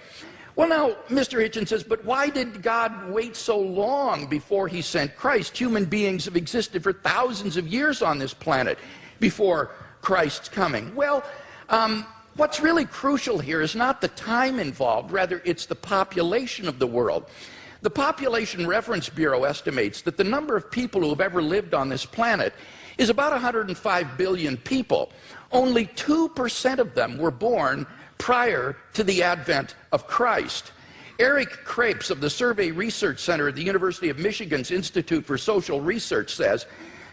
Well, now, Mr. Hitchens says, but why did God wait so long before he sent Christ? Human beings have existed for thousands of years on this planet before Christ's coming. Well, what's really crucial here is not the time involved, rather it's the population of the world. The Population Reference Bureau estimates that the number of people who have ever lived on this planet is about 105 billion people. Only 2% of them were born prior to the advent of Christ. Eric Krapes of the Survey Research Center at the University of Michigan's Institute for Social Research says,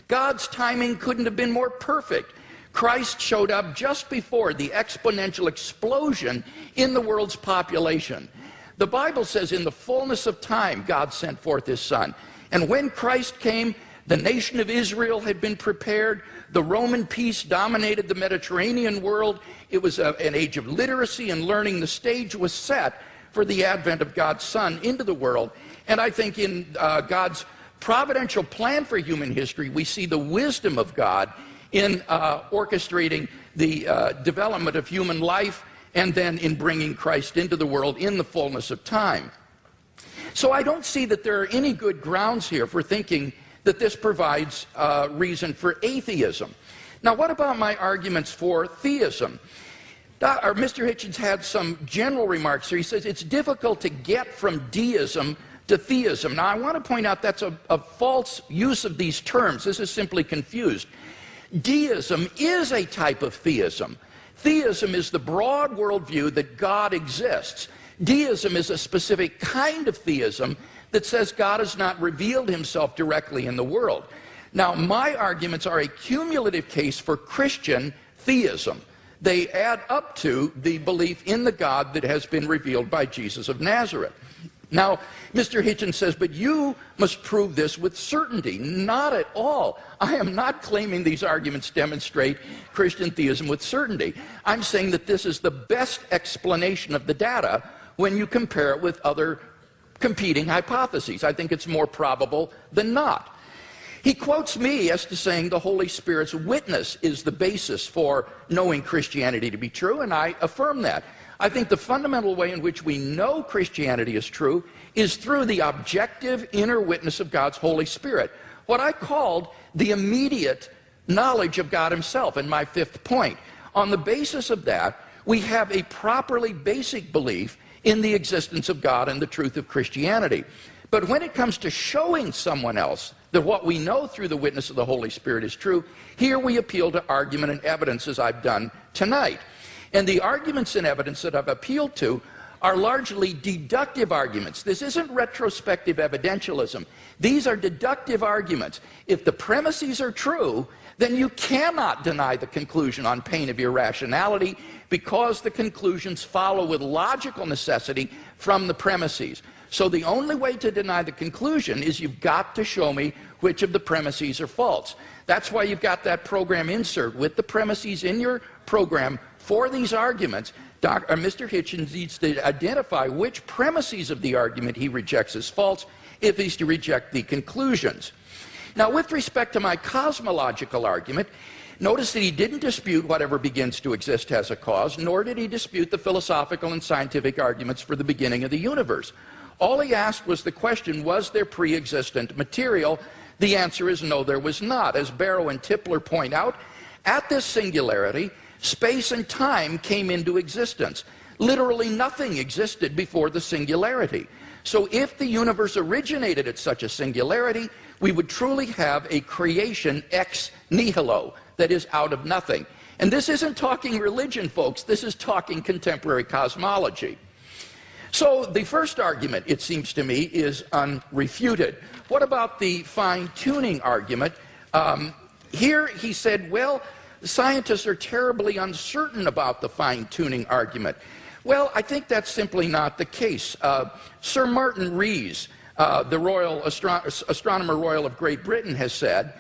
God's timing couldn't have been more perfect. Christ showed up just before the exponential explosion in the world's population. The Bible says in the fullness of time, God sent forth his Son. And when Christ came, the nation of Israel had been prepared. The Roman peace dominated the Mediterranean world. It was an age of literacy and learning. The stage was set for the advent of God's Son into the world. And I think in God's providential plan for human history, we see the wisdom of God in orchestrating the development of human life, and then in bringing Christ into the world in the fullness of time. So I don't see that there are any good grounds here for thinking that this provides reason for atheism. Now, what about my arguments for theism? Mr. Hitchens had some general remarks here. He says it's difficult to get from deism to theism. Now, I want to point out that's a false use of these terms. This is simply confused. Deism is a type of theism. Theism is the broad worldview that God exists. Deism is a specific kind of theism that says God has not revealed himself directly in the world. Now, my arguments are a cumulative case for Christian theism. They add up to the belief in the God that has been revealed by Jesus of Nazareth. Now, Mr. Hitchens says, but you must prove this with certainty. Not at all. I am not claiming these arguments demonstrate Christian theism with certainty. I'm saying that this is the best explanation of the data when you compare it with other competing hypotheses. I think it's more probable than not. He quotes me as to saying the Holy Spirit's witness is the basis for knowing Christianity to be true, and I affirm that. I think the fundamental way in which we know Christianity is true is through the objective inner witness of God's Holy Spirit, what I called the immediate knowledge of God himself in my fifth point. On the basis of that, we have a properly basic belief in the existence of God and the truth of Christianity. But when it comes to showing someone else that what we know through the witness of the Holy Spirit is true, here we appeal to argument and evidence as I've done tonight. And the arguments and evidence that I've appealed to are largely deductive arguments. This isn't retrospective evidentialism. These are deductive arguments. If the premises are true, then you cannot deny the conclusion on pain of irrationality because the conclusions follow with logical necessity from the premises. So the only way to deny the conclusion is you've got to show me which of the premises are false. That's why you've got that program insert with the premises in your program for these arguments. Mr. Hitchens needs to identify which premises of the argument he rejects as false if he's to reject the conclusions. Now, with respect to my cosmological argument, notice that he didn't dispute whatever begins to exist has a cause, nor did he dispute the philosophical and scientific arguments for the beginning of the universe. All he asked was the question, was there pre-existent material? The answer is no, there was not. As Barrow and Tipler point out, at this singularity, space and time came into existence. Literally nothing existed before the singularity. So if the universe originated at such a singularity, we would truly have a creation ex nihilo, that is, out of nothing. And this isn't talking religion, folks. This is talking contemporary cosmology. So the first argument, it seems to me, is unrefuted. What about the fine-tuning argument? Here he said, well, scientists are terribly uncertain about the fine-tuning argument. Well, I think that's simply not the case. Sir Martin Rees, the Royal Astronomer Royal of Great Britain, has said,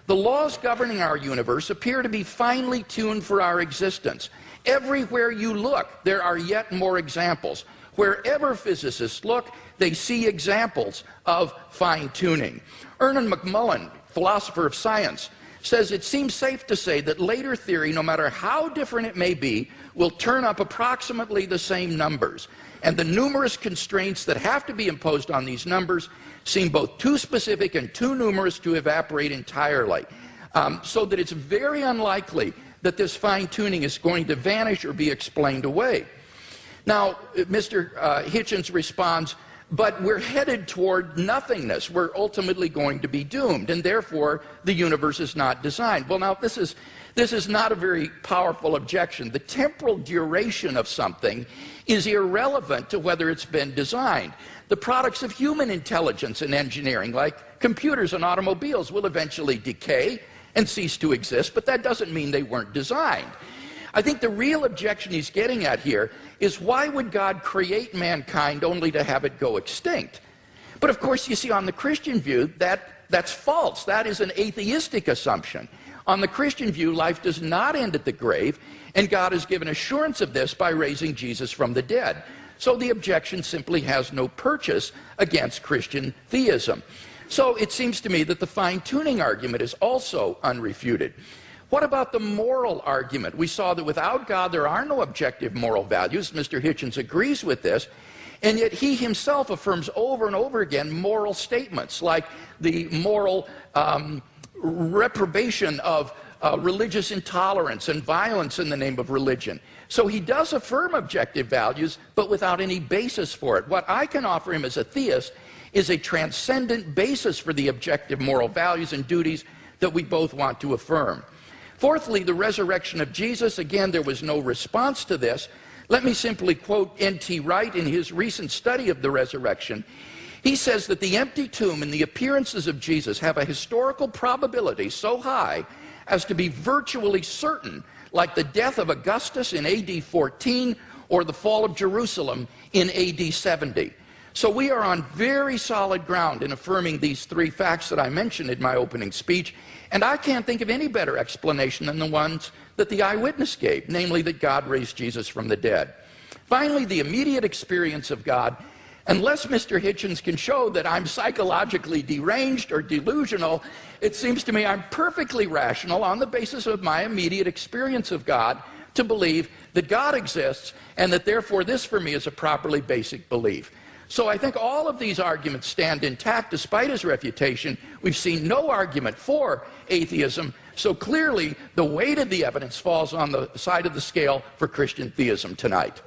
the laws governing our universe appear to be finely tuned for our existence. Everywhere you look, there are yet more examples. Wherever physicists look, they see examples of fine-tuning. Ernan McMullen, philosopher of science, says it seems safe to say that later theory, no matter how different it may be, will turn up approximately the same numbers. And the numerous constraints that have to be imposed on these numbers seem both too specific and too numerous to evaporate entirely. So that it's very unlikely that this fine-tuning is going to vanish or be explained away. Now, Mr. Hitchens responds, but we're headed toward nothingness. We're ultimately going to be doomed, and therefore the universe is not designed. Well, now, this is not a very powerful objection. The temporal duration of something is irrelevant to whether it's been designed. The products of human intelligence and engineering, like computers and automobiles, will eventually decay and cease to exist, but that doesn't mean they weren't designed. I think the real objection he's getting at here is, why would God create mankind only to have it go extinct? But of course, you see, on the Christian view, that's false. That is an atheistic assumption. On the Christian view, life does not end at the grave, and God has given assurance of this by raising Jesus from the dead. So the objection simply has no purchase against Christian theism. So it seems to me that the fine-tuning argument is also unrefuted. What about the moral argument? We saw that without God there are no objective moral values. Mr. Hitchens agrees with this, and yet he himself affirms over and over again moral statements, like the moral reprobation of religious intolerance and violence in the name of religion. So he does affirm objective values, but without any basis for it. What I can offer him as a theist is a transcendent basis for the objective moral values and duties that we both want to affirm. Fourthly, the resurrection of Jesus. Again, there was no response to this. Let me simply quote N.T. Wright in his recent study of the resurrection. He says that the empty tomb and the appearances of Jesus have a historical probability so high as to be virtually certain, like the death of Augustus in AD 14 or the fall of Jerusalem in AD 70. So we are on very solid ground in affirming these three facts that I mentioned in my opening speech, and I can't think of any better explanation than the ones that the eyewitness gave, namely that God raised Jesus from the dead. Finally, the immediate experience of God. Unless Mr. Hitchens can show that I'm psychologically deranged or delusional, it seems to me I'm perfectly rational on the basis of my immediate experience of God to believe that God exists, and that therefore this for me is a properly basic belief. So I think all of these arguments stand intact despite his refutation. We've seen no argument for atheism, so clearly the weight of the evidence falls on the side of the scale for Christian theism tonight.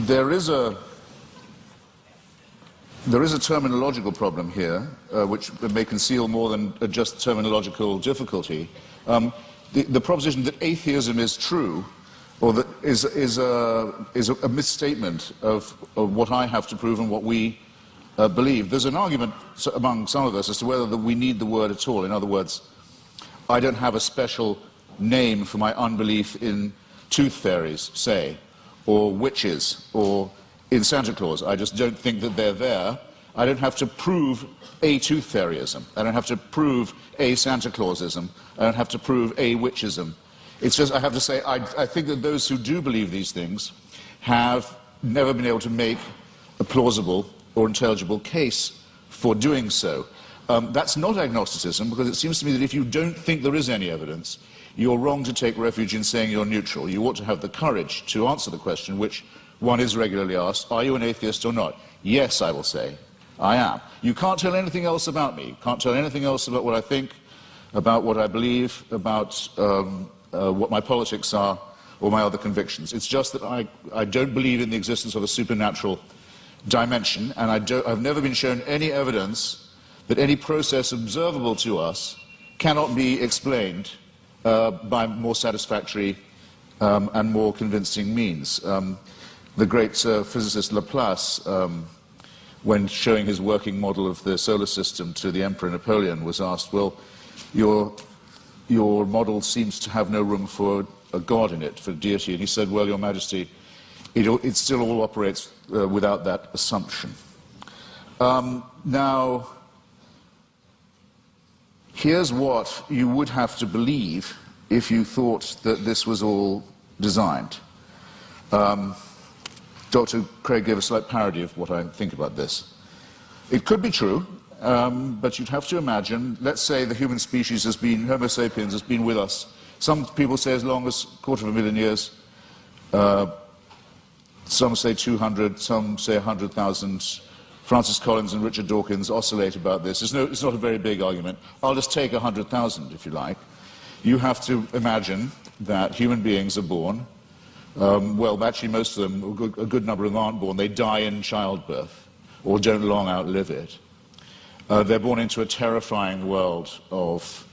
There is a terminological problem here, which may conceal more than just terminological difficulty. The proposition that atheism is true, or that is a misstatement of what I have to prove and what we believe. There's an argument among some of us as to whether we need the word at all. In other words, I don't have a special name for my unbelief in tooth fairies, say, or witches, or in Santa Claus. I just don't think that they're there. I don't have to prove a tooth fairyism. I don't have to prove a Santa Clausism. I don't have to prove a witchism. It's just, I have to say, I think that those who do believe these things have never been able to make a plausible or intelligible case for doing so. That's not agnosticism, because it seems to me that if you don't think there is any evidence, you're wrong to take refuge in saying you're neutral. You ought to have the courage to answer the question, which one is regularly asked: are you an atheist or not? Yes, I will say, I am. You can't tell anything else about me. You can't tell anything else about what I think, about what I believe, about what my politics are, or my other convictions. It's just that I don't believe in the existence of a supernatural dimension, and I've never been shown any evidence that any process observable to us cannot be explained by more satisfactory and more convincing means. The great physicist Laplace, when showing his working model of the solar system to the Emperor Napoleon, was asked, well, your model seems to have no room for a god in it, for deity. And he said, well, Your Majesty, it still all operates without that assumption. Now, here's what you would have to believe if you thought that this was all designed. Dr. Craig gave a slight parody of what I think about this. It could be true, but you'd have to imagine, let's say the human species has been, Homo sapiens has been with us, some people say as long as 250,000 years, some say 200, some say 100,000. Francis Collins and Richard Dawkins oscillate about this. It's not a very big argument. I'll just take 100,000, if you like. You have to imagine that human beings are born. Well, actually, most of them, a good number of them aren't born. They die in childbirth, or don't long outlive it. They're born into a terrifying world of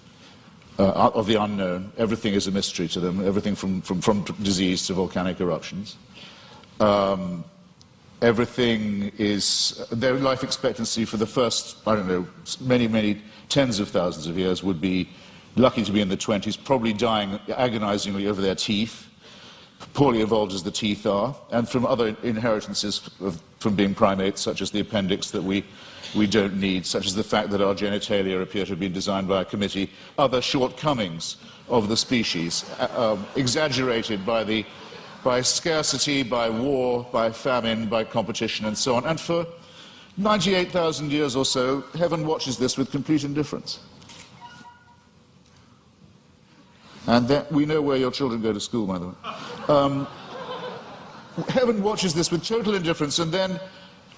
the unknown. Everything is a mystery to them, everything from disease to volcanic eruptions. Everything is, their life expectancy for the first, I don't know, many tens of thousands of years would be lucky to be in the 20s, probably dying agonizingly over their teeth, poorly evolved as the teeth are, and from other inheritances from being primates, such as the appendix that we don't need, such as the fact that our genitalia appear to have been designed by a committee, other shortcomings of the species, exaggerated by scarcity, by war, by famine, by competition, and so on. And for 98,000 years or so, heaven watches this with complete indifference. And then, we know where your children go to school, by the way. Heaven watches this with total indifference, and then,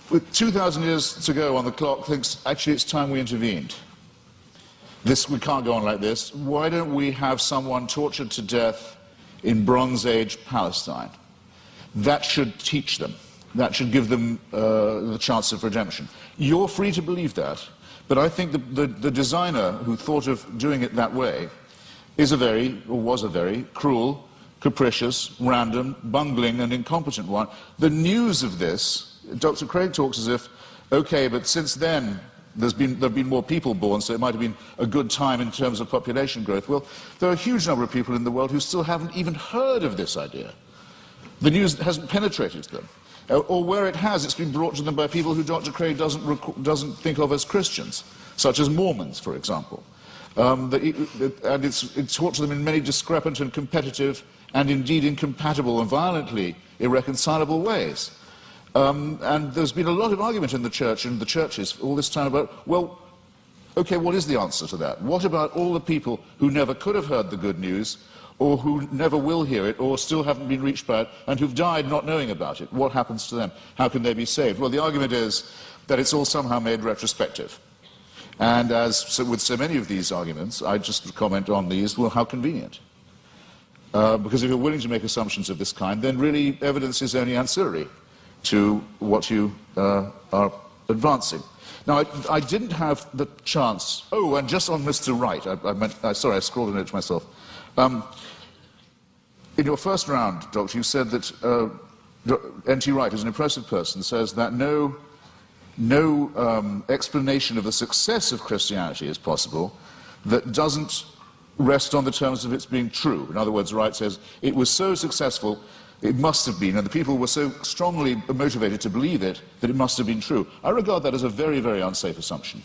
with 2,000 years to go on the clock, thinks, actually, it's time we intervened. We can't go on like this. Why don't we have someone tortured to death in Bronze Age Palestine? That should teach them. That should give them the chance of redemption. You're free to believe that, but I think the designer who thought of doing it that way was a very cruel, capricious, random, bungling, and incompetent one. The news of this, Dr. Craig talks as if, okay, but since then there have been more people born, so it might have been a good time in terms of population growth. Well, there are a huge number of people in the world who still haven't even heard of this idea. The news hasn't penetrated to them. Or where it has, it's been brought to them by people who Dr. Craig doesn't think of as Christians, such as Mormons, for example. And it's taught to them in many discrepant and competitive and indeed incompatible and violently irreconcilable ways. And there's been a lot of argument in the church and the churches all this time about, well, okay, what is the answer to that? What about all the people who never could have heard the good news, or who never will hear it, or still haven't been reached by it, and who've died not knowing about it? What happens to them? How can they be saved? Well, the argument is that it's all somehow made retrospective. And as with so many of these arguments, I just comment on these, well, how convenient. Because if you're willing to make assumptions of this kind, then really evidence is only ancillary to what you are advancing. Now, I didn't have the chance. Oh, and just on Mr. Wright, sorry, I scrawled a note to myself. In your first round, Doctor, you said that N.T. Wright, who's an impressive person, says that no explanation of the success of Christianity is possible that doesn't rest on the terms of its being true. In other words, Wright says it was so successful, it must have been, and the people were so strongly motivated to believe it, that it must have been true. I regard that as a very, very unsafe assumption.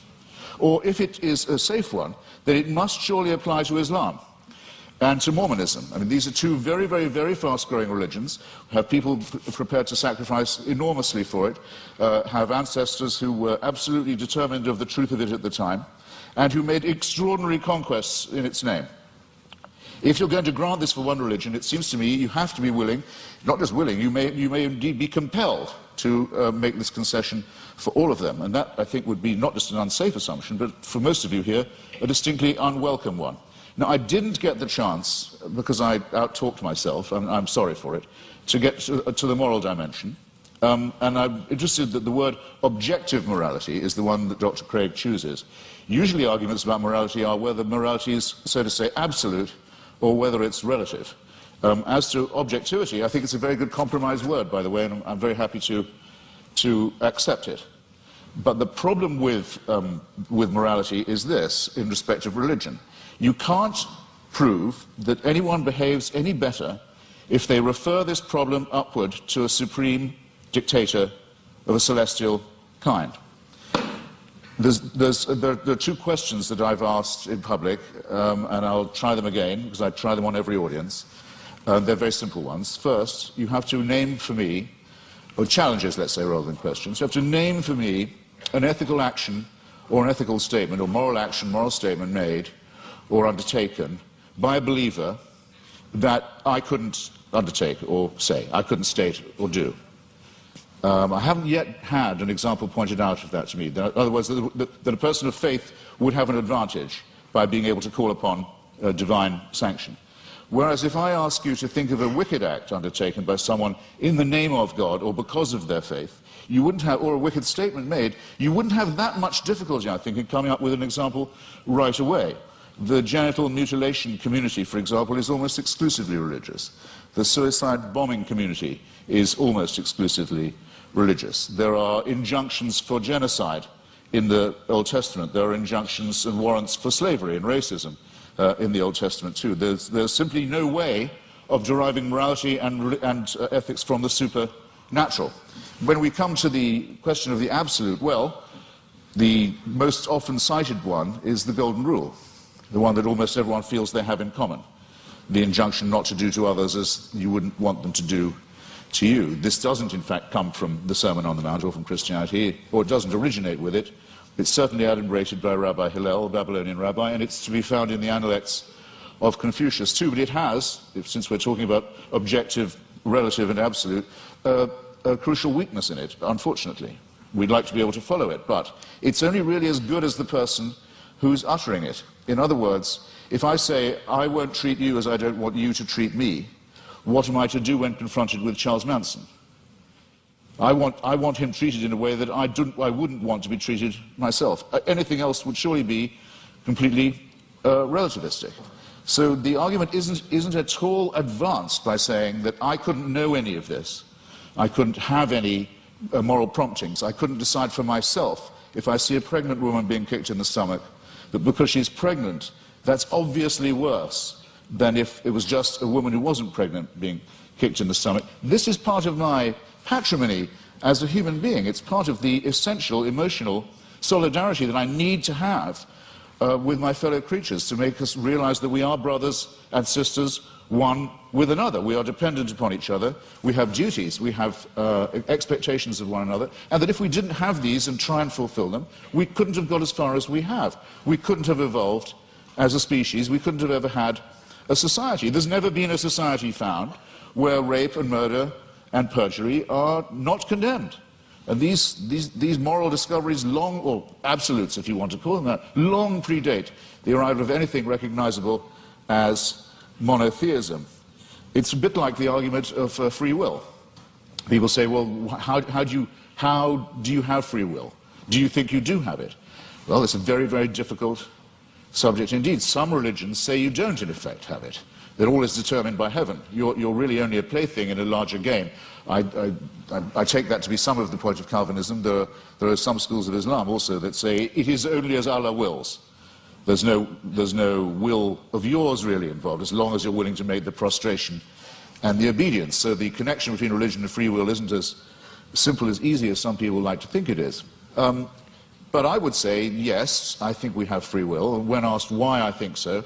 Or if it is a safe one, then it must surely apply to Islam. and to Mormonism. I mean, these are two very, very, very fast-growing religions, have people prepared to sacrifice enormously for it, have ancestors who were absolutely determined of the truth of it at the time, and who made extraordinary conquests in its name. If you're going to grant this for one religion, it seems to me you have to be willing, not just willing, you may indeed be compelled to make this concession for all of them. And that, I think, would be not just an unsafe assumption, but for most of you here, a distinctly unwelcome one. Now, I didn't get the chance, because I out-talked myself, and I'm sorry for it, to get to the moral dimension. And I'm interested that the word objective morality is the one that Dr. Craig chooses. Usually arguments about morality are whether morality is, so to say, absolute, or whether it's relative. As to objectivity, I think it's a very good compromise word, by the way, and I'm very happy to accept it. But the problem with morality is this, in respect of religion. You can't prove that anyone behaves any better if they refer this problem upward to a supreme dictator of a celestial kind. There are two questions that I've asked in public, and I'll try them again, because I try them on every audience. They're very simple ones. First, you have to name for me, or challenges, let's say, rather than questions. You have to name for me an ethical action or an ethical statement, or moral action, moral statement made or undertaken by a believer that I couldn't undertake or say, I couldn't state or do. I haven't yet had an example pointed out of that to me. In other words, that a person of faith would have an advantage by being able to call upon divine sanction. Whereas if I ask you to think of a wicked act undertaken by someone in the name of God or because of their faith, you wouldn't have, or a wicked statement made, you wouldn't have that much difficulty, I think, in coming up with an example right away. The genital mutilation community, for example, is almost exclusively religious. The suicide bombing community is almost exclusively religious. There are injunctions for genocide in the Old Testament. There are injunctions and warrants for slavery and racism in the Old Testament too. There's simply no way of deriving morality and ethics from the supernatural. When we come to the question of the absolute, well, the most often cited one is the Golden Rule, the one that almost everyone feels they have in common. The injunction not to do to others as you wouldn't want them to do to you. This doesn't, in fact, come from the Sermon on the Mount or from Christianity, or it doesn't originate with it. It's certainly adumbrated by Rabbi Hillel, a Babylonian rabbi, and it's to be found in the Analects of Confucius too. But it has, since we're talking about objective, relative, and absolute, a crucial weakness in it, unfortunately. We'd like to be able to follow it, but it's only really as good as the person who's uttering it. In other words, if I say, I won't treat you as I don't want you to treat me, what am I to do when confronted with Charles Manson? I want him treated in a way that I wouldn't want to be treated myself. Anything else would surely be completely relativistic. So the argument isn't at all advanced by saying that I couldn't know any of this. I couldn't have any moral promptings. I couldn't decide for myself if I see a pregnant woman being kicked in the stomach, that because she's pregnant, that's obviously worse than if it was just a woman who wasn't pregnant being kicked in the stomach. This is part of my patrimony as a human being. It's part of the essential emotional solidarity that I need to have with my fellow creatures to make us realize that we are brothers and sisters, one with another. We are dependent upon each other. We have duties. We have expectations of one another. And that if we didn't have these and try and fulfill them, we couldn't have got as far as we have. We couldn't have evolved as a species. We couldn't have ever had a society. There's never been a society found where rape and murder and perjury are not condemned. And these moral discoveries long, or absolutes if you want to call them that, long predate the arrival of anything recognizable as monotheism. It's a bit like the argument of free will. People say, well, how do you have free will? Do you think you do have it? Well, it's a very, very difficult subject indeed. Some religions say you don't, in effect, have it. That all is determined by heaven. You're really only a plaything in a larger game. I take that to be some of the point of Calvinism. There are some schools of Islam also that say it is only as Allah wills. There's no will of yours really involved, as long as you're willing to make the prostration and the obedience. So the connection between religion and free will isn't as simple, as easy as some people like to think it is. But I would say, yes, I think we have free will. And when asked why I think so,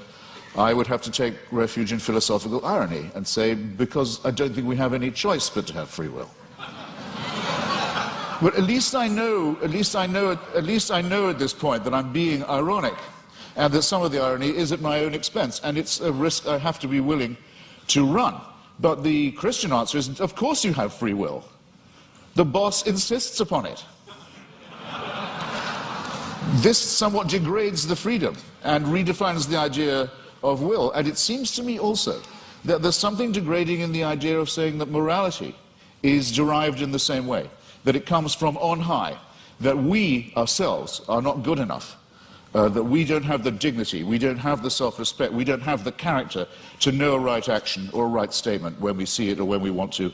I would have to take refuge in philosophical irony and say, because I don't think we have any choice but to have free will. But at least I know at this point that I'm being ironic, and that some of the irony is at my own expense, and it's a risk I have to be willing to run. But the Christian answer is, of course you have free will. The boss insists upon it. This somewhat degrades the freedom and redefines the idea of will. And it seems to me also that there's something degrading in the idea of saying that morality is derived in the same way, that it comes from on high, that we ourselves are not good enough, that we don't have the dignity, we don't have the self-respect, we don't have the character to know a right action or a right statement when we see it or when we want to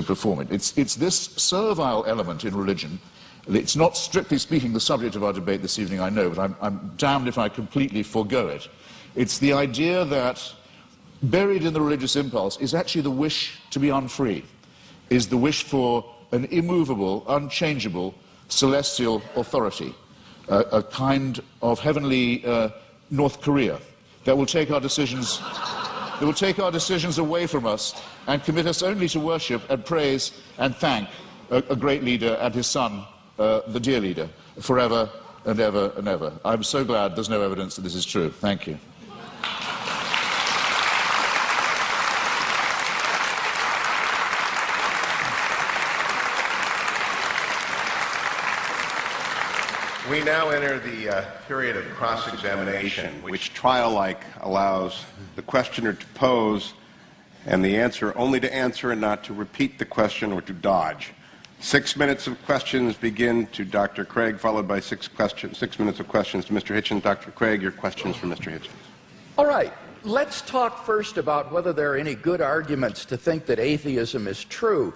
perform it. It's this servile element in religion. It's not, strictly speaking, the subject of our debate this evening, I know, but I'm damned if I completely forego it. It's the idea that buried in the religious impulse is actually the wish to be unfree, is the wish for an immovable, unchangeable, celestial authority, a kind of heavenly North Korea that will take our decisions away from us and commit us only to worship and praise and thank a great leader and his son, the dear leader, forever and ever and ever. I'm so glad there's no evidence that this is true. Thank you. We now enter the period of cross-examination, which trial-like allows the questioner to pose and the answer only to answer and not to repeat the question or to dodge. 6 minutes of questions begin to Dr. Craig, followed by 6 minutes of questions to Mr. Hitchens. Dr. Craig, your questions for Mr. Hitchens. All right, let's talk first about whether there are any good arguments to think that atheism is true.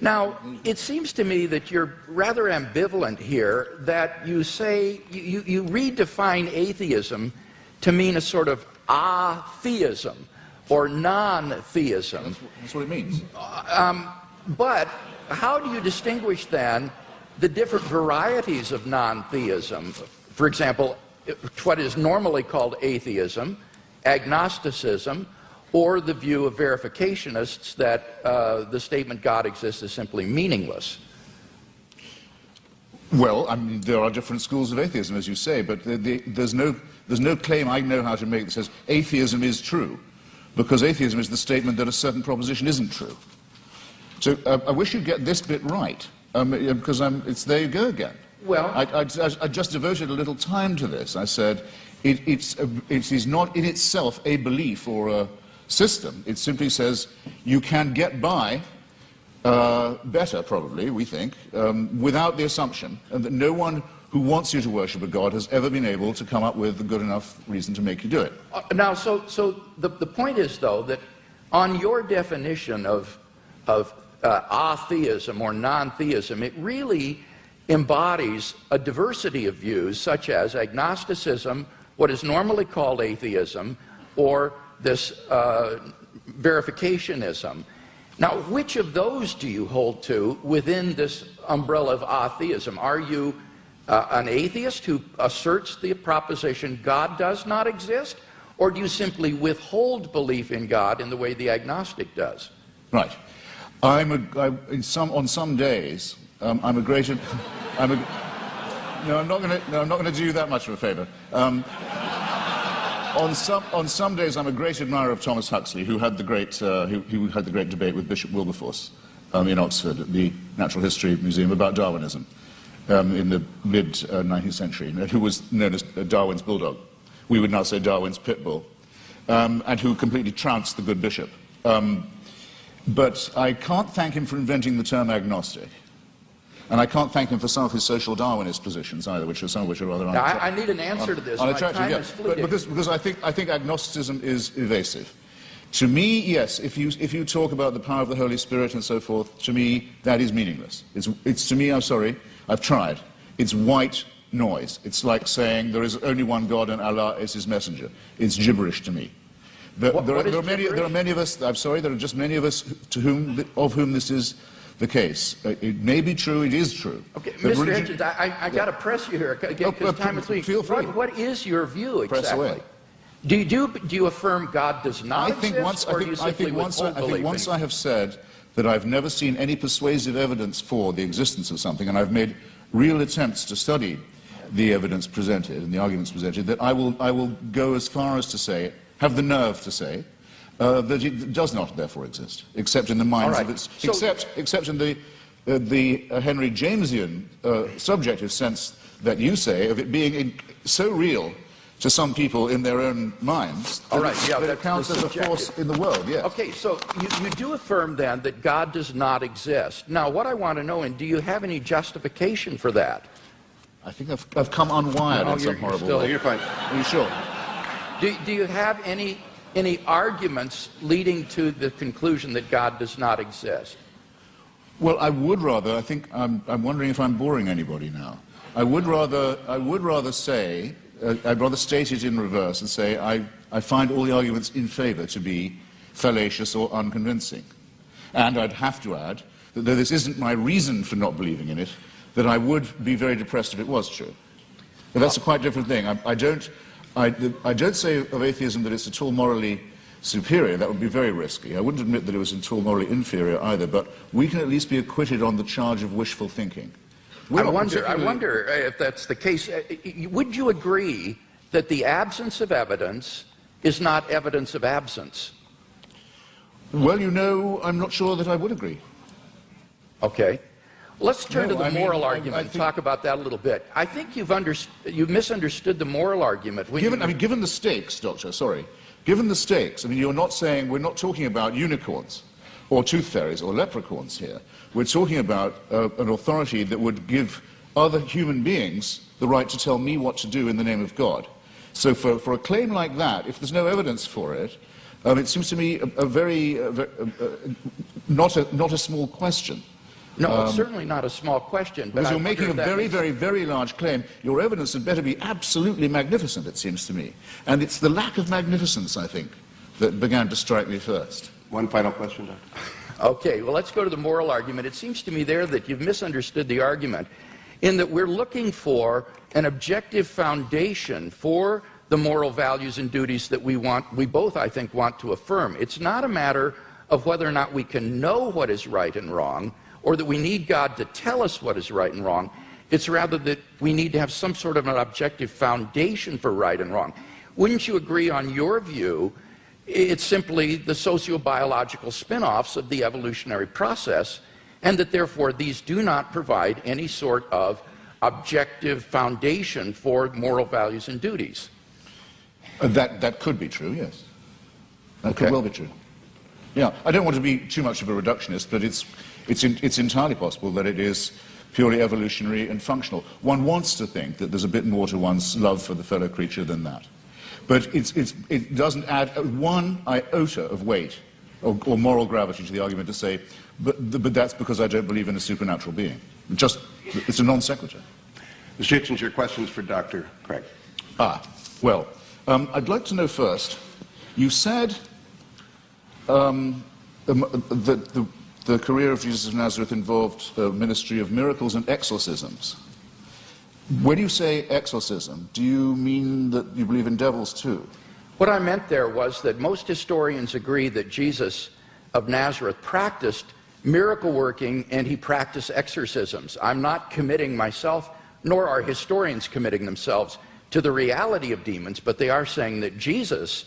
Now, it seems to me that you're rather ambivalent here, that you say, you redefine atheism to mean a sort of atheism or non-theism. That's what it means. But how do you distinguish then the different varieties of non-theism? For example, what is normally called atheism, agnosticism, or the view of verificationists that the statement God exists is simply meaningless? Well, I mean, there are different schools of atheism, as you say, but there's no claim I know how to make that says atheism is true, because atheism is the statement that a certain proposition isn't true. So I wish you'd get this bit right, because there you go again. Well, I just devoted a little time to this. I said it is not in itself a belief or a system. It simply says you can get by better, probably, we think, without the assumption that no one who wants you to worship a God has ever been able to come up with a good enough reason to make you do it. Now, so the point is, though, that on your definition of atheism or non-theism, it really embodies a diversity of views, such as agnosticism, what is normally called atheism, or this verificationism. Now, which of those do you hold to within this umbrella of atheism? Are you an atheist who asserts the proposition God does not exist, or do you simply withhold belief in God in the way the agnostic does? Right. On some days, I'm a great. No, I'm not going to do you that much of a favor. On some days, I'm a great admirer of Thomas Huxley, who had the great debate with Bishop Wilberforce in Oxford at the Natural History Museum about Darwinism in the mid-19th century, who was known as Darwin's bulldog. We would now say Darwin's pit bull, and who completely trounced the good bishop. But I can't thank him for inventing the term agnostic. And I can't thank him for some of his social Darwinist positions either, some of which are rather unattractive. Now, I need an answer to this. My time is fleeting. Because I think agnosticism is evasive. To me, yes, if you talk about the power of the Holy Spirit and so forth, to me, that is meaningless. It's to me, I'm sorry, I've tried. It's white noise. It's like saying there is only one God and Allah is his messenger. It's gibberish to me. There are many of us, I'm sorry, there are just many of us of whom this is the case. It may be true, it is true. Okay, Mr. Hitchens, I got to press you here, because time is fleeting. Feel free. What is your view exactly? Press away. Do you affirm God does not exist, or do you simply withhold believing? Once I have said that I've never seen any persuasive evidence for the existence of something, and I've made real attempts to study the evidence presented and the arguments presented, that I will go as far as to say, have the nerve to say, that it does not therefore exist, except in the minds of its, except in the Henry Jamesian subjective sense that you say of it being so real to some people in their own minds that it counts as a force in the world, yes. Okay, so you do affirm then that God does not exist. Now, what I want to know, and do you have any justification for that? I think I've come unwired in some horrible way. You're fine. Are you sure? Do you have any arguments leading to the conclusion that God does not exist? Well, I would rather, I think, I'm wondering if I'm boring anybody now. I would rather say, I'd rather state it in reverse and say I find all the arguments in favor to be fallacious or unconvincing. And I'd have to add that though this isn't my reason for not believing in it, that I would be very depressed if it was true. But that's a quite different thing. I don't say of atheism that it's at all morally superior. That would be very risky. I wouldn't admit that it was at all morally inferior either, but we can at least be acquitted on the charge of wishful thinking. I wonder if that's the case. Would you agree that the absence of evidence is not evidence of absence? Well, you know, I'm not sure that I would agree. Okay. Let's turn to the moral argument and talk about that a little bit. I think you've misunderstood the moral argument. Given the stakes, Doctor, sorry, given the stakes, I mean, you're not saying, we're not talking about unicorns or tooth fairies or leprechauns here. We're talking about an authority that would give other human beings the right to tell me what to do in the name of God. So for a claim like that, if there's no evidence for it, it seems to me not a small question. No, it's certainly not a small question. Because you're making a very, very, very large claim. Your evidence had better be absolutely magnificent, it seems to me. And it's the lack of magnificence, I think, that began to strike me first. One final question, Doctor. Okay, well, let's go to the moral argument. It seems to me there that you've misunderstood the argument in that we're looking for an objective foundation for the moral values and duties that we both, I think, want to affirm. It's not a matter of whether or not we can know what is right and wrong, or that we need God to tell us what is right and wrong. It's rather that we need to have some sort of an objective foundation for right and wrong. Wouldn't you agree on your view? It's simply the sociobiological spin-offs of the evolutionary process, and that therefore these do not provide any sort of objective foundation for moral values and duties. That could be true, yes. That could well be true. Yeah, I don't want to be too much of a reductionist, but it's entirely possible that it is purely evolutionary and functional. One wants to think that there's a bit more to one's love for the fellow creature than that. But it doesn't add one iota of weight or moral gravity to the argument to say, but that's because I don't believe in a supernatural being. It's a non sequitur. Mr. Hitchens, your questions for Dr. Craig. Well, I'd like to know first, you said that the career of Jesus of Nazareth involved a ministry of miracles and exorcisms. When you say exorcism, do you mean that you believe in devils too? What I meant there was that most historians agree that Jesus of Nazareth practiced miracle working and he practiced exorcisms. I'm not committing myself, nor are historians committing themselves to the reality of demons, but they are saying that Jesus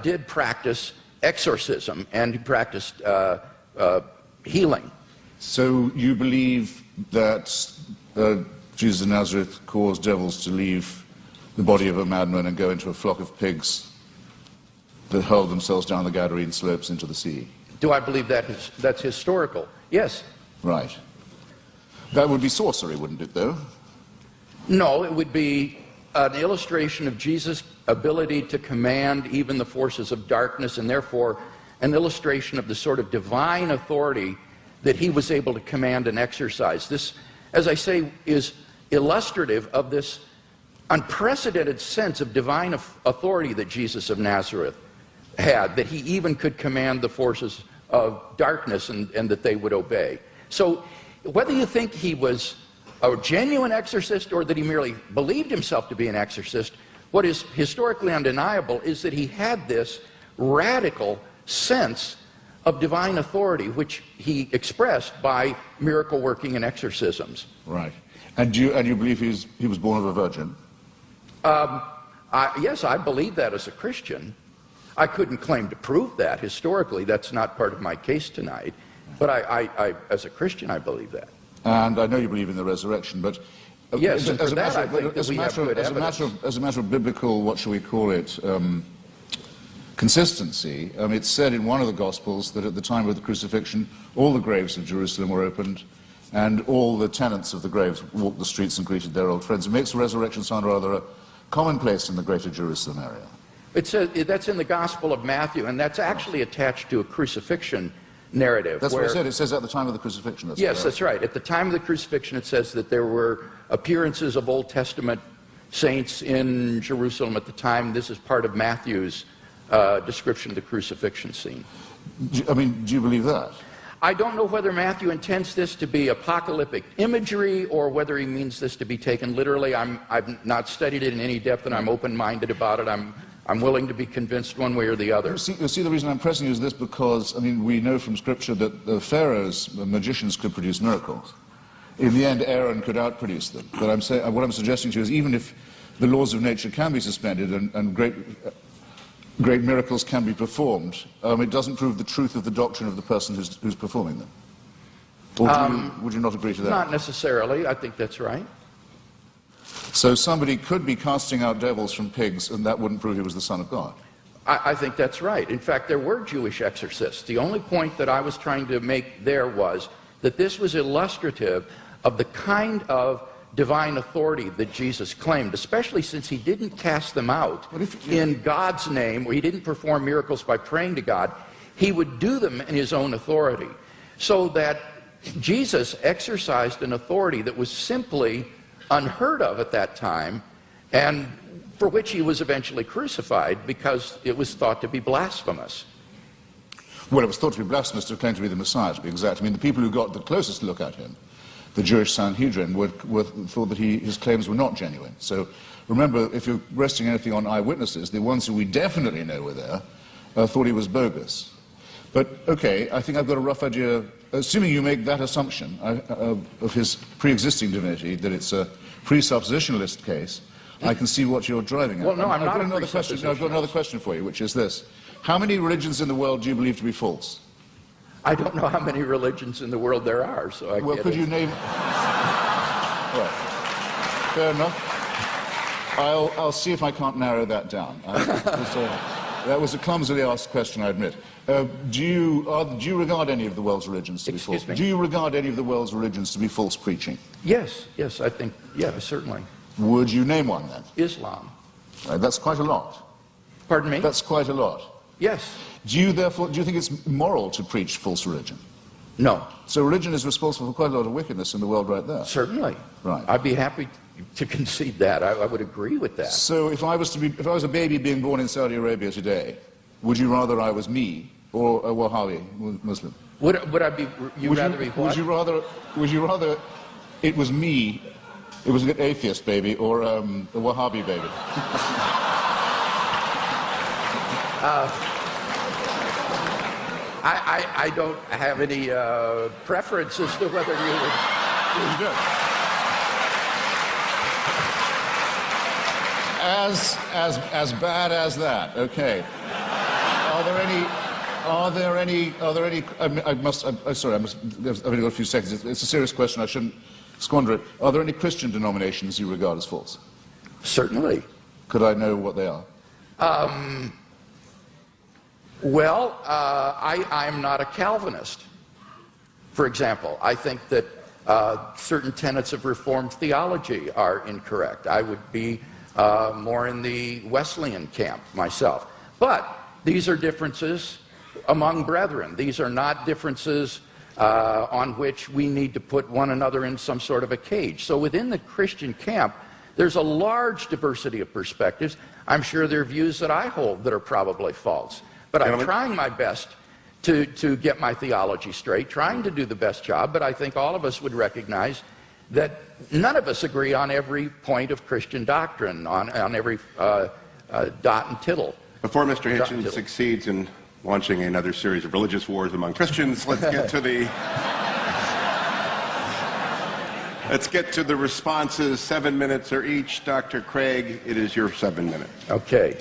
did practice exorcism and he practiced healing. So you believe that Jesus of Nazareth caused devils to leave the body of a madman and go into a flock of pigs that hurled themselves down the Gadarene slopes into the sea? Do I believe that's historical? Yes. Right. That would be sorcery, wouldn't it, though? No, it would be an illustration of Jesus' ability to command even the forces of darkness, and therefore an illustration of the sort of divine authority that he was able to command and exercise. This, as I say, is illustrative of this unprecedented sense of divine authority that Jesus of Nazareth had, that he even could command the forces of darkness and that they would obey. So whether you think he was a genuine exorcist or that he merely believed himself to be an exorcist, What is historically undeniable is that he had this radical sense of divine authority, which he expressed by miracle working and exorcisms. Right. And you believe he was born of a virgin? Yes, I believe that as a Christian. I couldn't claim to prove that historically. That's not part of my case tonight. But as a Christian, I believe that. And I know you believe in the resurrection, but yes, as a matter of biblical, what shall we call it, consistency, it's said in one of the Gospels that at the time of the crucifixion, all the graves of Jerusalem were opened, and all the tenants of the graves walked the streets and greeted their old friends. It makes the resurrection sound rather commonplace in the greater Jerusalem area. It says, that's in the Gospel of Matthew, and that's actually attached to a crucifixion narrative. That's what I said. It says at the time of the crucifixion. Yes, that's right. At the time of the crucifixion, it says that there were appearances of Old Testament saints in Jerusalem at the time. This is part of Matthew's description of the crucifixion scene. Do you believe that? I don't know whether Matthew intends this to be apocalyptic imagery or whether he means this to be taken literally. I've not studied it in any depth, and I'm open-minded about it. I'm willing to be convinced one way or the other. You see, the reason I'm pressing you is this because, we know from Scripture that the pharaohs, the magicians, could produce miracles. In the end, Aaron could outproduce them. But what I'm suggesting to you is even if the laws of nature can be suspended and great miracles can be performed, it doesn't prove the truth of the doctrine of the person who's performing them. Or would you not agree to that? Not necessarily. I think that's right. So somebody could be casting out devils from pigs, and that wouldn't prove he was the Son of God? I think that's right. In fact, there were Jewish exorcists. The only point that I was trying to make there was that this was illustrative of the kind of divine authority that Jesus claimed, especially since he didn't cast them out in God's name, or he didn't perform miracles by praying to God. He would do them in his own authority. So that Jesus exercised an authority that was simply unheard of at that time, and for which he was eventually crucified because it was thought to be blasphemous. Well, it was thought to be blasphemous to claim to be the Messiah, to be exact. The people who got the closest look at him, the Jewish Sanhedrin, thought that his claims were not genuine. So remember, if you're resting anything on eyewitnesses, the ones who we definitely know were there thought he was bogus. But, okay, I think I've got a rough idea, assuming you make that assumption of his pre-existing divinity, that it's a presuppositionalist case, I can see what you're driving at. Well, no, I've got another question. No, I've got another question for you, which is this. How many religions in the world do you believe to be false? I don't know how many religions in the world there are, so I Well, could you name... Right. Fair enough. I'll see if I can't narrow that down. That was a clumsily asked question, I admit. Do you regard any of the world's religions to be false? Do you regard any of the world's religions to be false preaching? Yes, I think, yeah, certainly. Would you name one, then? Islam. Right, that's quite a lot. Pardon me? That's quite a lot. Yes. Do you think it's moral to preach false religion? No. So religion is responsible for quite a lot of wickedness in the world right there. Certainly. Right. I'd be happy to concede that. I would agree with that. So if I was a baby being born in Saudi Arabia today, would you rather I was me or a Wahhabi Muslim? Would I be? You'd rather be what? Would you rather it was me? It was an atheist baby or a Wahhabi baby? I don't have any preference as to whether you would. You do. As bad as that. Okay. Sorry, I've only got a few seconds. It's a serious question. I shouldn't squander it. Are there any Christian denominations you regard as false? Certainly. Could I know what they are? Well, I'm not a Calvinist, for example. I think that certain tenets of Reformed theology are incorrect. I would be more in the Wesleyan camp myself. But these are differences among brethren. These are not differences on which we need to put one another in some sort of a cage. So within the Christian camp, there's a large diversity of perspectives. I'm sure there are views that I hold that are probably false. But I'm trying my best to get my theology straight, trying to do the best job, but I think all of us would recognize that none of us agree on every point of Christian doctrine, on every dot and tittle. Before Mr. Hitchens succeeds in launching another series of religious wars among Christians, let's get to the responses. 7 minutes are each. Dr. Craig, it is your 7 minutes. Okay.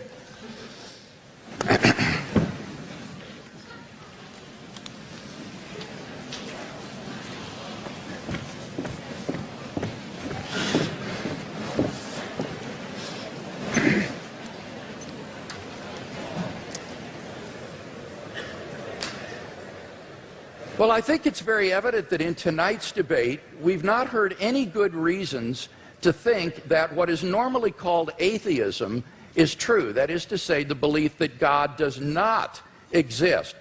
Well, I think it's very evident that in tonight's debate, we've not heard any good reasons to think that what is normally called atheism is true. That is to say, the belief that God does not exist.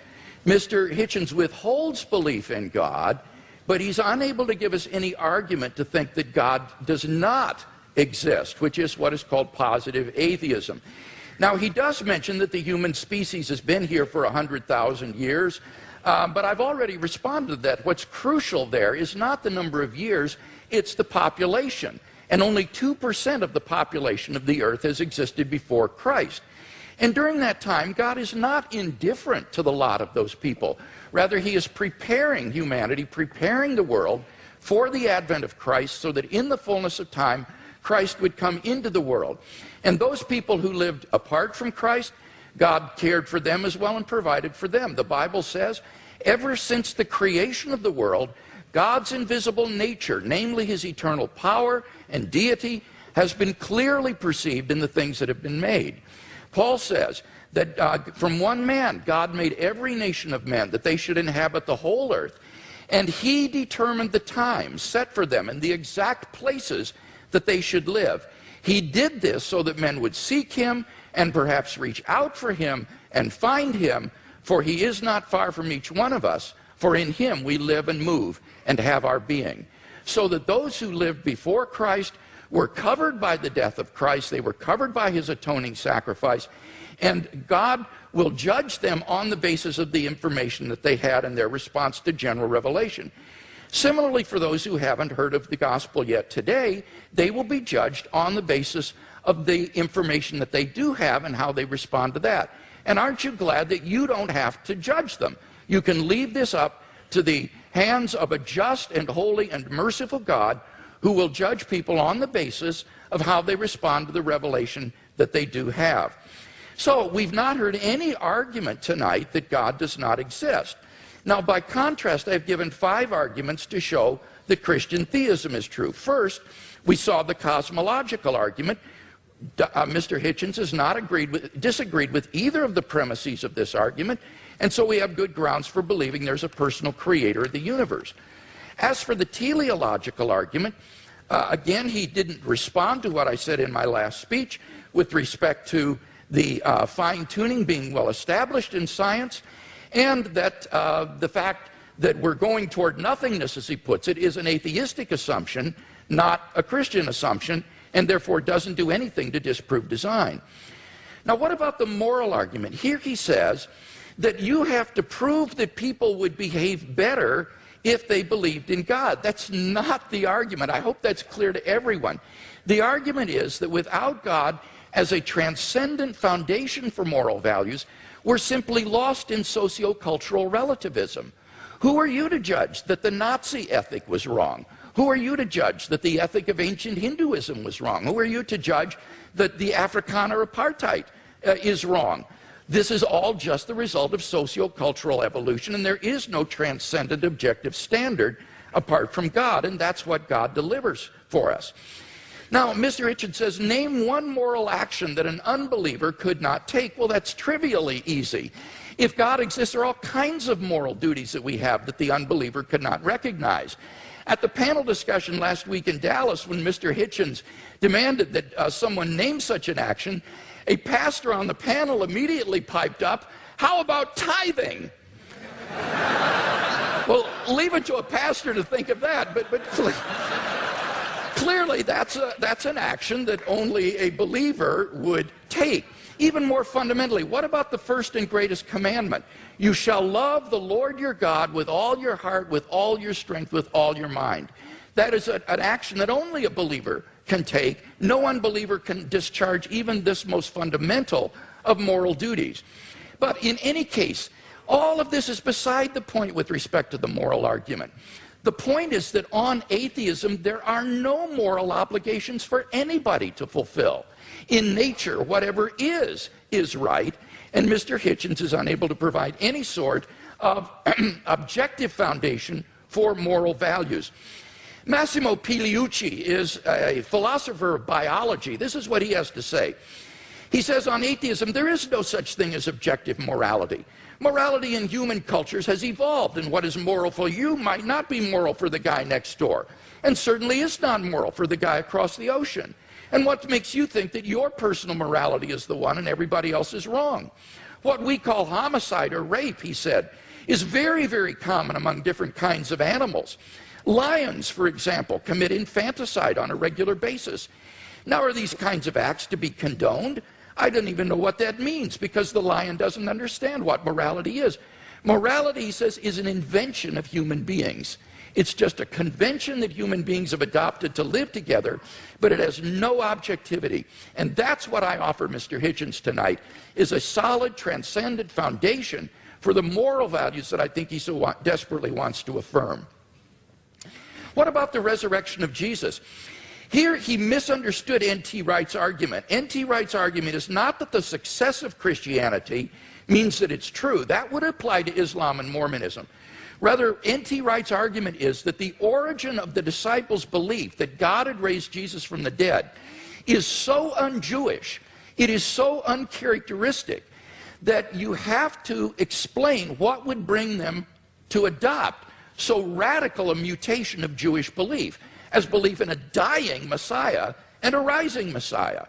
Mr. Hitchens withholds belief in God, but he's unable to give us any argument to think that God does not exist, which is what is called positive atheism. Now, he does mention that the human species has been here for 100,000 years, but I've already responded to that. What's crucial there is not the number of years, it's the population. And only 2% of the population of the earth has existed before Christ. And during that time, God is not indifferent to the lot of those people. Rather, he is preparing humanity, preparing the world for the advent of Christ, so that in the fullness of time, Christ would come into the world. And those people who lived apart from Christ, God cared for them as well and provided for them. The Bible says, ever since the creation of the world, God's invisible nature, namely his eternal power and deity, has been clearly perceived in the things that have been made. Paul says that from one man, God made every nation of men, that they should inhabit the whole earth. And he determined the times set for them and the exact places that they should live. He did this so that men would seek him and perhaps reach out for him and find him, for he is not far from each one of us, for in him we live and move and have our being. So that those who lived before Christ were covered by the death of Christ, they were covered by his atoning sacrifice, and God will judge them on the basis of the information that they had in their response to general revelation. Similarly, for those who haven't heard of the gospel yet today, they will be judged on the basis of the information that they do have and how they respond to that. And aren't you glad that you don't have to judge them? You can leave this up to the hands of a just and holy and merciful God who will judge people on the basis of how they respond to the revelation that they do have. So we've not heard any argument tonight that God does not exist. Now, by contrast, I've given 5 arguments to show that Christian theism is true. First, we saw the cosmological argument. Mr. Hitchens has not disagreed with either of the premises of this argument, and so we have good grounds for believing there's a personal creator of the universe. As for the teleological argument, again, he didn't respond to what I said in my last speech with respect to the fine-tuning being well established in science, and that the fact that we're going toward nothingness, as he puts it, is an atheistic assumption, not a Christian assumption, and therefore doesn't do anything to disprove design. Now, what about the moral argument? Here he says that you have to prove that people would behave better if they believed in God. That's not the argument. I hope that's clear to everyone. The argument is that without God as a transcendent foundation for moral values, we're simply lost in socio-cultural relativism. Who are you to judge that the Nazi ethic was wrong? Who are you to judge that the ethic of ancient Hinduism was wrong? Who are you to judge that the Afrikaner apartheid is wrong? This is all just the result of socio-cultural evolution, and there is no transcendent objective standard apart from God, and that's what God delivers for us. Now, Mr. Hitchens says, name one moral action that an unbeliever could not take. Well, that's trivially easy. If God exists, there are all kinds of moral duties that we have that the unbeliever could not recognize. At the panel discussion last week in Dallas, when Mr. Hitchens demanded that someone name such an action, a pastor on the panel immediately piped up, how about tithing? Well, leave it to a pastor to think of that, but clearly that's an action that only a believer would take. Even more fundamentally, what about the first and greatest commandment? You shall love the Lord your God with all your heart, with all your strength, with all your mind. That is an action that only a believer can take. No unbeliever can discharge even this most fundamental of moral duties. But in any case, all of this is beside the point with respect to the moral argument. The point is that on atheism, there are no moral obligations for anybody to fulfill. In nature, whatever is right, and Mr. Hitchens is unable to provide any sort of objective foundation for moral values. Massimo Pigliucci is a philosopher of biology. This is what he has to say. He says on atheism, there is no such thing as objective morality. Morality in human cultures has evolved, and what is moral for you might not be moral for the guy next door, and certainly is not moral for the guy across the ocean. And what makes you think that your personal morality is the one and everybody else is wrong? What we call homicide or rape, he said, is very, very common among different kinds of animals. Lions, for example, commit infanticide on a regular basis. Now, are these kinds of acts to be condoned? I don't even know what that means, because the lion doesn't understand what morality is. Morality, he says, is an invention of human beings. It's just a convention that human beings have adopted to live together, but it has no objectivity. And that's what I offer Mr. Hitchens tonight, is a solid, transcendent foundation for the moral values that I think he so desperately wants to affirm. What about the resurrection of Jesus? Here he misunderstood N.T. Wright's argument. N.T. Wright's argument is not that the success of Christianity means that it's true. That would apply to Islam and Mormonism. Rather, N.T. Wright's argument is that the origin of the disciples' belief that God had raised Jesus from the dead is so un-Jewish, it is so uncharacteristic, that you have to explain what would bring them to adopt so radical a mutation of Jewish belief as belief in a dying Messiah and a rising Messiah.